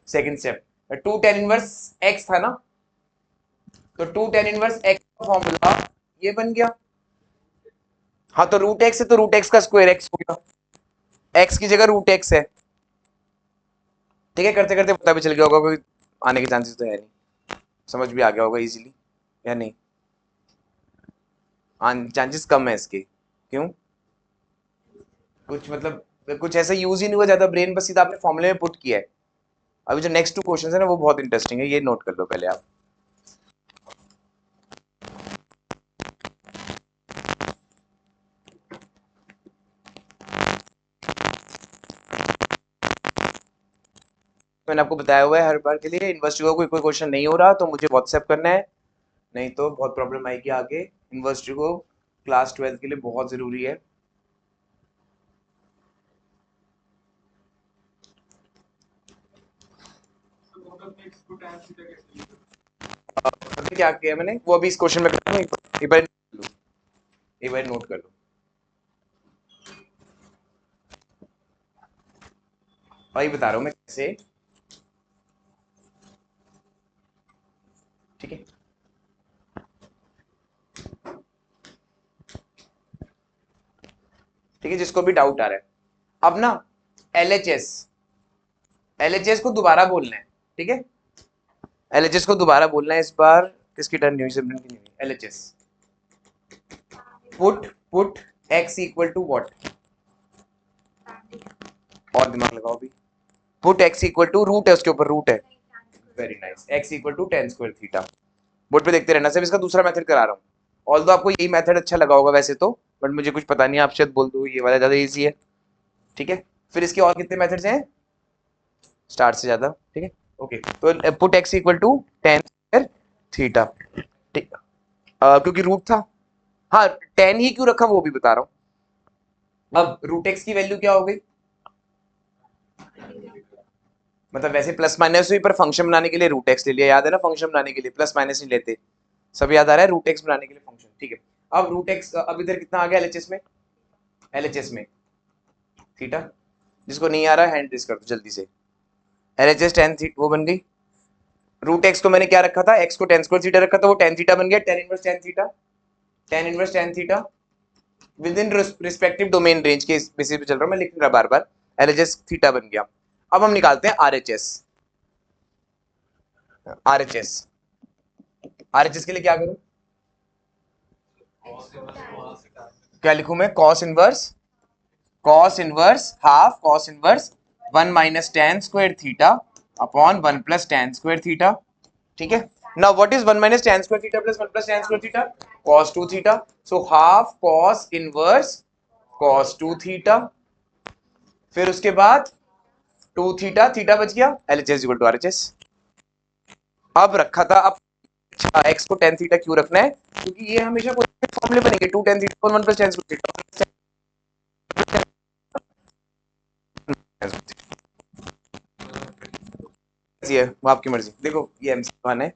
Second step. 2 tan inverse x था ना, तो 2 tan इनवर्स x का फॉर्मूला ये बन गया। हाँ, तो रूट एक्स है तो रूट एक्स का स्क्वायर x हो गया, x की जगह रूट एक्स है। ठीक है, करते करते पता भी चल गया होगा, कोई आने के चांसेस तो है नहीं, समझ भी आ गया होगा इजीली, या नहीं? चांसेस कम है इसके, क्यों? कुछ मतलब कुछ ऐसा यूज ही नहीं हुआ ज्यादा ब्रेन, बस सीधा आपने फॉर्मूले में पुट किया है। अभी जो नेक्स्ट 2 क्वेश्चंस है ना वो बहुत इंटरेस्टिंग है, ये नोट कर लो पहले आप। मैंने आपको बताया हुआ है हर बार के लिए, यूनिवर्सिटी को कोई क्वेश्चन नहीं हो रहा तो मुझे व्हाट्सएप करना है, नहीं तो बहुत प्रॉब्लम आएगी आगे। यूनिवर्सिटी को क्लास 12 के लिए बहुत जरूरी है। अभी क्या किया मैंने वो अभी इस क्वेश्चन में करता हूं, एक बार नोट कर लो। भाई बता रहा हूं मैं कैसे, ठीक है? ठीक है, जिसको भी डाउट आ रहा है, अब ना एलएचएस को दोबारा बोलना है, ठीक है? एलएचएस को दोबारा बोलना है इस बार। किसकी टर्न नहीं हुई? सिमरन की नहीं हुई। LHS put x equal to what? और दिमाग लगाओ अभी। Put x equal to root है, उसके ऊपर रूट है, very nice, x equal to tan square theta. Board पे देखते रहना, सिर्फ इसका दूसरा मेथड करा रहा हूँ, ऑल्दो आपको यही मेथड अच्छा लगा होगा वैसे तो, बट मुझे कुछ पता नहीं, आप शायद बोल दो ये वाला ज्यादा इजी है, ठीक है? फिर इसके और कितने मेथड्स हैं स्टार से ज्यादा, ठीक है? ओके, तो put x equal to tan square theta, ठीक, क्योंकि रूट था। हाँ, tan ही क्यों रखा वो भी बता रहा हूँ। अब रूट x की वैल्यू क्या हो गई? मतलब वैसे प्लस माइनस हुई, पर फंक्शन बनाने के लिए रूट एक्स ले लिया, याद है ना? फंक्शन बनाने के लिए प्लस माइनस नहीं लेते, सब याद आ रहा है? रूट एक्स बनाने के लिए फंक्शन, ठीक है? अब रूट एक्स, अब इधर कितना आ गया एलएचएस में? एलएचएस में थीटा, जिसको नहीं आ रहा है हैंड रेज कर दो जल्दी से। एलएचएस टेन वो बन गई। रूट एक्स को मैंने क्या रखा था? एक्स को टेन स्क्वायर थीटा रखा था, वो टेन थीटा बन गया, tan inverse tan theta, tan inverse tan theta with in respective domain range के बेसिस पे चल रहा हूं मैं, लिख रहा बार बार, एलएचएस थीटा बन गया। अब हम निकालते हैं आरएचएस। आरएचएस आरएचएस के लिए क्या करूं? क्या लिखूं मैं? Cos inverse half cos inverse 1 minus ten square theta upon 1 plus ten square theta, ठीक है? Now what is 1 minus ten square theta plus 1 plus ten square theta? cos 2 theta. So half cos inverse cos 2 theta, फिर उसके बाद 2 थीटा, थीटा बच गया, एलएचएस इक्वल टू आरएचएस। अब रखा था, अब अच्छा x को tan थीटा क्यों रखना है? क्योंकि ये हमेशा कोई फॉर्मूले बनेंगे, 2 tan थीटा और 1 प्लस tan स्क्वायर थीटा, ये वो आपकी मर्जी। देखो ये एमसी1 है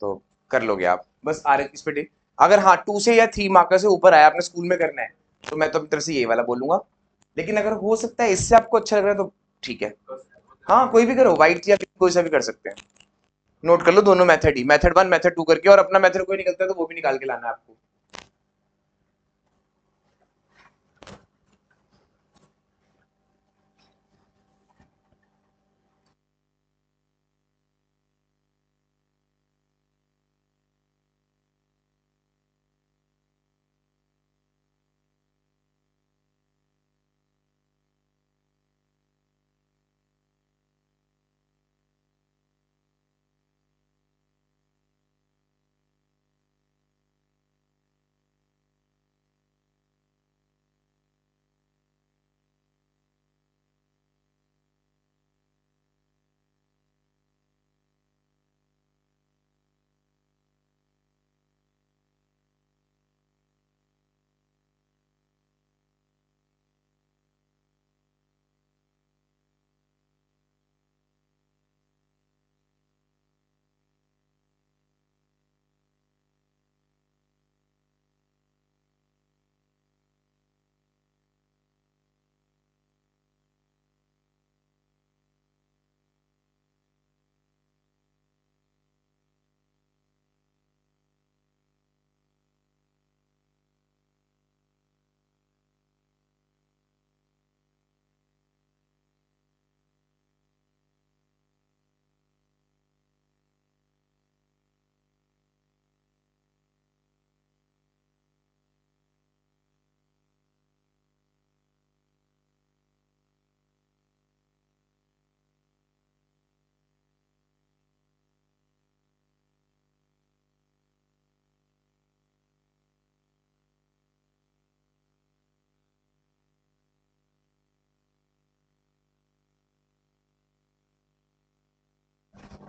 तो कर लोगे आप, बस आर इस पे टिक। अगर हाँ 2 से या 3 मार्कर से ऊपर आया, आपने स्कूल में करना है, तो मैं तो अपनी तरफ से ये वाला बोलूंगा, लेकिन अगर हो सकता है इससे आपको अच्छा लग रहा है तो ठीक है, हाँ कोई भी करो, व्हाइट या कोई सा भी कर सकते हैं। नोट कर लो दोनों मेथड ही, मेथड 1 मेथड 2 करके, और अपना मेथड कोई निकलता है तो वो भी निकाल के लाना है आपको।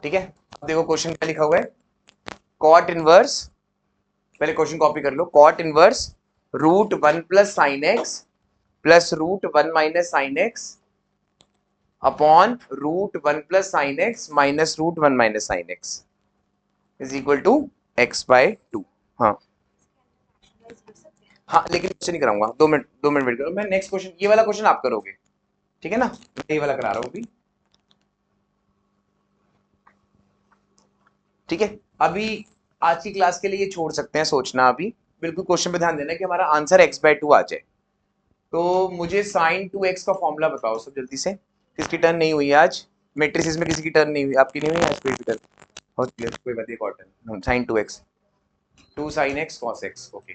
ठीक है, अब देखो क्वेश्चन क्या लिखा हुआ है, कॉट इनवर्स, पहले क्वेश्चन कॉपी कर लो, cot inverse root 1 plus sine x plus root 1 minus sine x upon root 1 plus sine x minus root 1 minus sine x is equal to x by 2। हाँ हाँ, लेकिन क्वेश्चन नहीं कराऊंगा, 2 मिनट वेट करो, मैं नेक्स्ट क्वेश्चन, ये वाला क्वेश्चन आप करोगे, ठीक है ना, मैं ये वाला करा रहा हूँ अभी। ठीक है, अभी आज की क्लास के लिए ये छोड़ सकते हैं सोचना, अभी बिल्कुल क्वेश्चन पे ध्यान देना कि हमारा आंसर x बाय 2 आ जाए। तो मुझे साइन 2x का फॉर्मूला बताओ सब जल्दी से, किसकी टर्न नहीं हुई आज, मैट्रिसेस में किसी की टर्न नहीं हुई, आपकी नहीं हुई आज कोई भी टर्न, होती है कोई बात नहीं, कॉटन sine 2x, 2 sine x cos x, okay,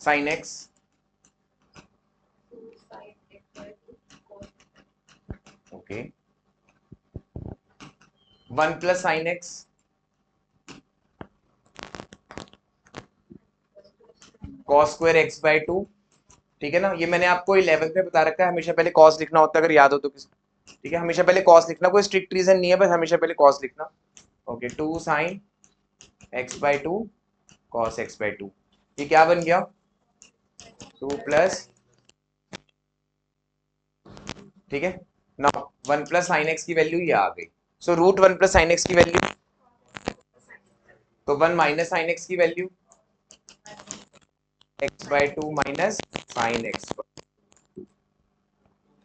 sine x, okay, 1 plus sine x, cos square x by 2, ठीक है ना, ये मैंने आपको 11th में बता रखा है, हमेशा पहले cos लिखना होता है अगर याद हो तो किस, ठीक है, हमेशा पहले cos लिखना, कोई स्ट्रिक्ट रीजन नहीं है, बस हमेशा पहले cos लिखना, okay, 2 sine x by 2 cos x by 2, ये क्या बन गया 2 प्लस, ठीक है ना, 1 प्लस साइन x की वैल्यू ये आ गई, so root 1 plus sine x की वैल्यू, तो 1 माइनस साइन x की value x by 2 minus sine x,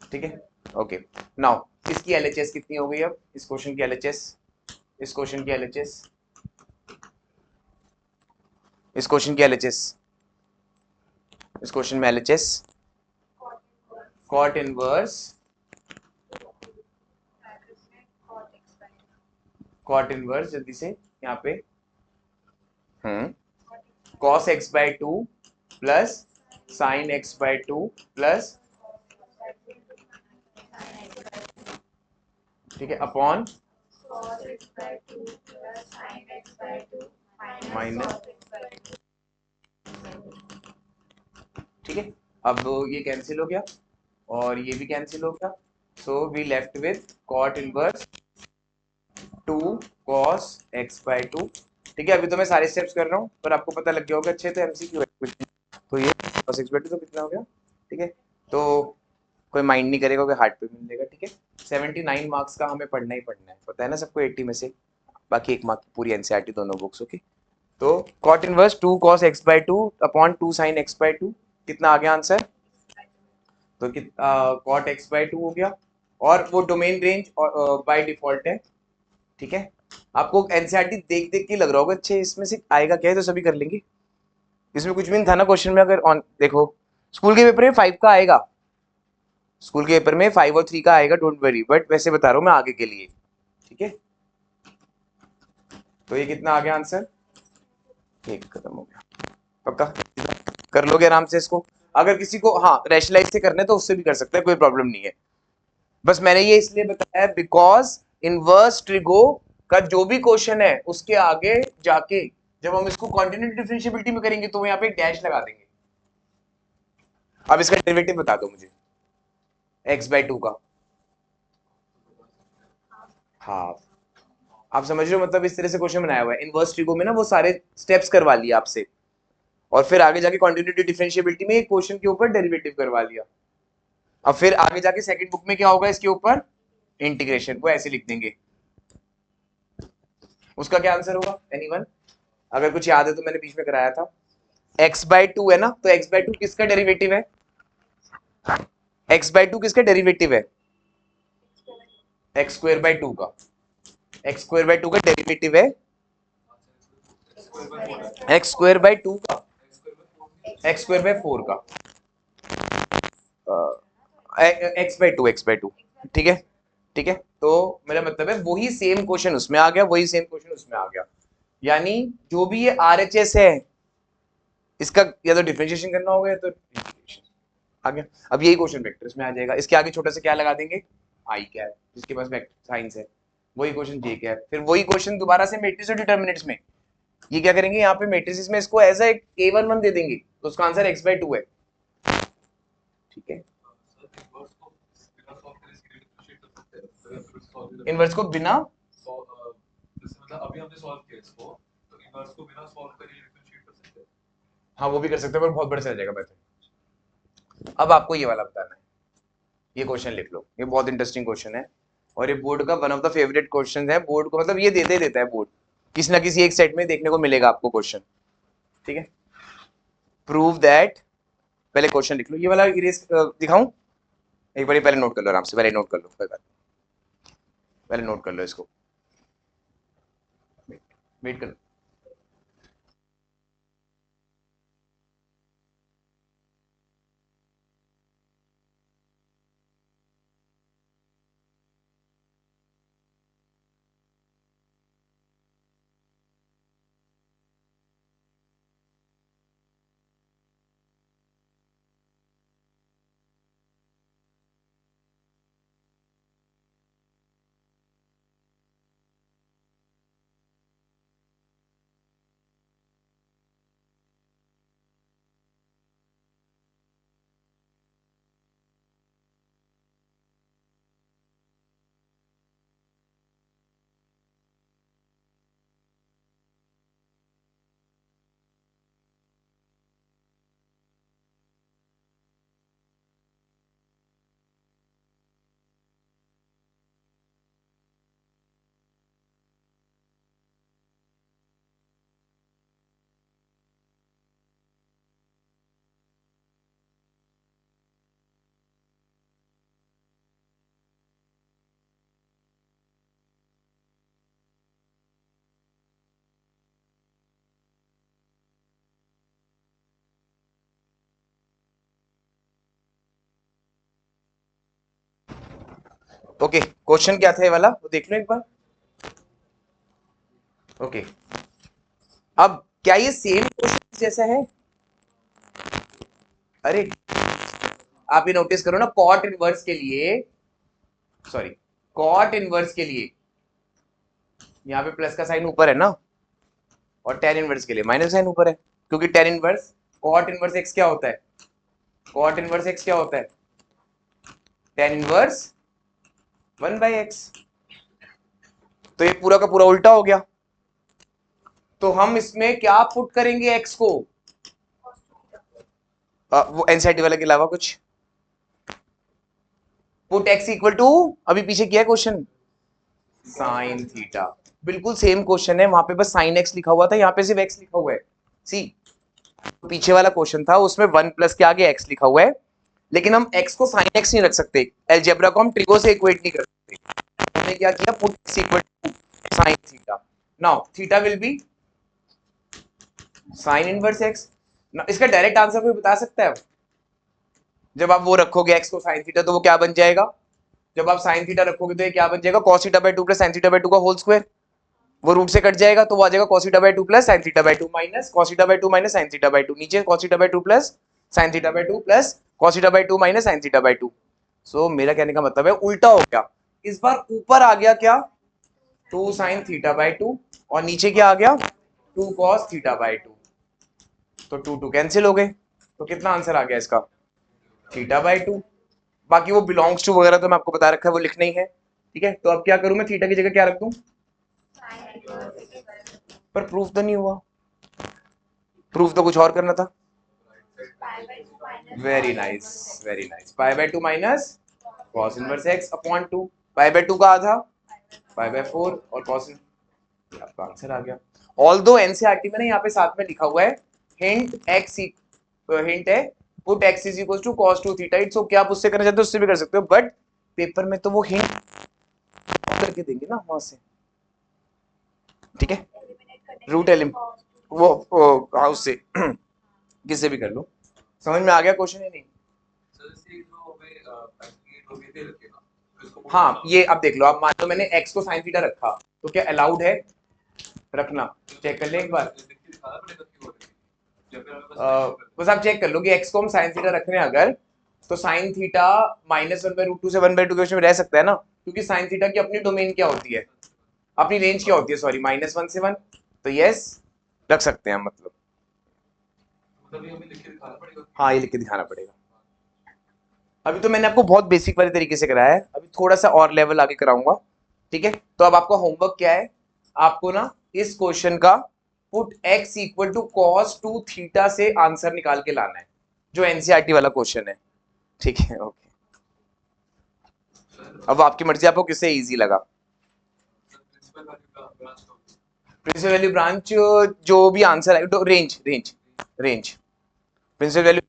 ठीक है, ओके, नाउ इसकी एलएचएस कितनी हो गई, अब इस क्वेश्चन की एलएचएस, इस क्वेश्चन की एलएचएस, इस क्वेश्चन की एलएचएस, इस क्वेश्चन में LHS cot inverse, cot inverse जल्दी से यहाँ पे, cos x by 2 plus sine x by 2 plus, ठीक है, अपॉन माइनस, ठीक है, अब ये कैंसिल हो गया और ये भी कैंसिल हो गया, so we left with cot inverse 2 cos x by 2, ठीक है, अभी तो मैं सारे स्टेप्स कर रहा हूँ पर आपको पता लग गया होगा अच्छे, तो एमसीक्यू है कुछ नहीं। तो ये cos x बाय 2 तो कितना हो गया, ठीक है, तो कोई माइंड नहीं करेगा कि हार्ट पे मिलेगा, ठीक है, 79 मार्क्स का हमें पढ़ना ही पढ़ना है, पता है ना सबको 80 में से, बाकी 1 मार्क की पूरी एनसीईआरटी दोनों बुक्स, ओके, तो cot inverse 2 cos x by 2 upon 2 sin x by 2, कितना आ गया आंसर, तो cot x बाय 2 हो गया, और वो डोमेन रेंज बाय डिफॉल्ट है, ठीक है, आपको एनसीईआरटी देख देख के लग रहा होगा अच्छा इसमें से आएगा क्या है, तो सभी कर लेंगे। इसमें कुछ भी नहीं था ना क्वेश्चन में। अगर ऑन देखो स्कूल के पेपर में 5 का आएगा, स्कूल के पेपर में 5 और 3 का आएगा, डोंट वरी, बट वैसे बता रहा हूँ मैं आगे के लिए, ठीक है। तो ये कितना आ गया आंसर, एक खत्म हो गया। पक्का कर लोगे आराम से इसको। अगर किसी को हाँ रैशनलाइज से करना है तो उससे भी कर सकते हैं, कोई प्रॉब्लम नहीं है। बस मैंने ये इसलिए बताया बिकॉज इनवर्स ट्रिगो का जो भी क्वेश्चन है उसके आगे जाके जब हम इसको कॉन्टिन्यूटी डिफरेंशिएबिलिटी में करेंगे तो यहाँ पे डैश लगा देंगे। अब इसका डेरिवेटिव बता दो मुझे x/2 का हाफ। आप समझ रहे हो, मतलब इस तरह से क्वेश्चन बनाया हुआ है। इनवर्स ट्रिगो में ना वो सारे स्टेप्स करवा लिए आपसे, और फिर आगे जाके कॉन्टिन्यूटी डिफरेंशिएबिलिटी में एक क्वेश्चन के ऊपर डेरिवेटिव करवा लिया। अब फिर आगे जाके सेकंड बुक में क्या होगा, इसके ऊपर इंटीग्रेशन, वो ऐसे लिख देंगे। उसका क्या आंसर होगा एनीवन? अगर कुछ याद है तो मैंने बीच में कराया था। x/2 है ना, तो x/2 किसका डेरिवेटिव है? x/2 किसका डेरिवेटिव है? x²/2 का। x²/2 का डेरिवेटिव है x²/2 का, x²/4 का, x/2 ठीक है, ठीक है। तो मेरा मतलब है वही सेम क्वेश्चन उसमें आ गया, वही सेम क्वेश्चन उसमें आ गया। यानी जो भी ये RHS है इसका या तो डिफरेंशिएशन करना होगा या तो इंटीग्रेशन आ गया। अब यही क्वेश्चन वेक्टर्स में आ जाएगा। इसके आगे छोटा सा क्या लगा देंगे, आई कैप, जिसके पास वेक्टर साइंस है। वही क्वेश्चन जे कैप, फिर वही क्वेश्चन दोबारा से मैट्रिक्स और डिटर्मिनेंट्स में। ये क्या करेंगे, यहाँ पे मैट्रिसेस में इसको एज एक a11 दे देंगे, तो उसका आंसर x/2 है, ठीक है। इनवर्स को बिना मतलब अभी हमने सॉल्व किया इसको, तो इनवर्स को बिना सॉल्व करे डिफरेंशिएट कर सकते हैं। हाँ वो भी कर सकते हैं, पर बहुत बड़ा चल जाएगा मेथड। अब आपको ये वाला बताना है, ये क्वेश्चन लिख लो, ये बहुत इंटरेस्टिंग क्वेश्चन है और ये बोर्ड का one of the favourite question है। बोर्ड को मतलब ये देते ही देता है बोर्ड, किसी ना किसी एक सेट में देखने को मिलेगा आपको क्वेश्चन, ठीक है। प्रूव दैट, पहले क्वेश्चन लिख लो, ये वाला इरेज दिखाऊं एक बार, पहले नोट कर लो आराम से, पहले नोट कर लो, कोई बात नहीं, पहले नोट कर लो इसको, वेट कर लो। ओके, क्वेश्चन क्या था ये वाला, वो देख लो एक बार। ओके, अब क्या ये सेम क्वेश्चन जैसा है? अरे आप ये नोटिस करो ना, कॉट इनवर्स के लिए, सॉरी कॉट इनवर्स के लिए यहाँ पे प्लस का साइन ऊपर है ना, और टेन इनवर्स के लिए माइनस साइन ऊपर है, क्योंकि tan inverse cot inverse x क्या होता है, कॉट इनवर्स एक्स क्या होता है, टेन इनवर्स 1/x। तो ये पूरा का पूरा उल्टा हो गया, तो हम इसमें क्या पुट करेंगे x को, वो एनसीईआरटी वाले के अलावा कुछ, पुट x इक्वल टू, अभी पीछे किया है क्वेश्चन, साइन थीटा। बिल्कुल सेम क्वेश्चन है, वहां पे बस साइन x लिखा हुआ था, यहाँ पे सिर्फ x लिखा हुआ है। सी पीछे वाला क्वेश्चन था उसमें 1 प्लस के आगे x लिखा हुआ है, लेकिन हम x को साइन x नहीं रख सकते, अलजेब्रा को हम ट्रिगो से इक्वेट नहीं कर सकते। हमने क्या किया, put x equal to sine theta. Now theta will be sine inverse x. इसका डायरेक्ट आंसर कोई बता सकता है? जब आप वो रखोगे एक्स को साइन थीटा तो वो क्या बन जाएगा? जब आप साइन थीटा रखोगे तो ये क्या बन जाएगा? cos theta by 2 plus sin theta by 2 का होल स्क्वायर। वो रूट से कट जाएगा तो वो आ जाएगा cos theta by 2 plus sin theta by 2 minus cos theta by 2 minus sin theta by 2। नीचे cos theta by 2 plus sin theta by 2 plus cos theta by 2 minus sin theta by 2। सो मेरा कहने का मतलब है उल्टा हो गया। इस बार ऊपर आ गया क्या? 2 sin थीटा बाय 2 और नीचे क्या आ गया? 2 cos थीटा बाय 2। तो 2 2 कैंसिल हो गए। तो कितना आंसर आ गया इसका? Theta by 2। बाकी वो बिलोंग्स टू वगैरह तो मैं आपको बता रखा है, वो लिखना ही है। ठीक है, तो अब क्या करूं मैं? थीटा की जगह क्या रख दूं? पर प्रूफ तो नहीं हुआ। प्रूफ तो कुछ और करना था। Very nice, very nice. Pi by 2 minus cos inverse x upon 2। Pi by 2 का आधा पाई बाय 4 और cos आपका आंसर आ गया। ऑल्दो एनसीईआरटी में ना यहाँ पे साथ में लिखा हुआ है हिंट x, हिंट है put x is equal to cos 2 theta. It's okay, आप उससे करना चाहते हो उससे भी कर सकते हो, बट पेपर में तो वो हिंट करके देंगे ना वहां से। ठीक है, रूट एलिम वो हाउस से किससे भी कर लो। समझ में आ गया क्वेश्चन है? नहीं? सर से जो हमें एक्चुअली लोग ये दे रखेगा तो इसको हाँ, ये अब देख लो, आप मान लो मैंने x को sin थीटा रखा तो क्या अलाउड है रखना? चेक कर ले एक बार। दिखाना पड़ेगा क्यों हो रही है या फिर हमें बस बस आप चेक कर लो कि x को हम sin थीटा रख रहे हैं अगर, तो sin थीटा माइनस 1/√2 से 1/2 के में रह सकता है ना, क्योंकि sin थीटा की अपनी डोमेन क्या होती है, अपनी रेंज क्या होती है, सॉरी -1 से 1। तो यस रख सकते हैं मतलब। मतलब ये हमें लिख के दिखाना पड़ेगा। हाँ, ये लिख के दिखाना पड़ेगा। अभी तो मैंने आपको बहुत बेसिक वाले तरीके से कराया है, अभी थोड़ा सा और लेवल आगे कराऊंगा। ठीक है, तो अब आपका होमवर्क क्या है? आपको ना इस क्वेश्चन का put x equal to cos 2 theta से आंसर निकाल के लाना है, जो एनसीईआरटी वाला क्वेश्चन है। ठीक है, ओके। अब आपकी मर्जी, आपको किससे इजी लगा। प्रिंसिपल वैल्यू ब्रांच जो भी आंसर है, range range range principal value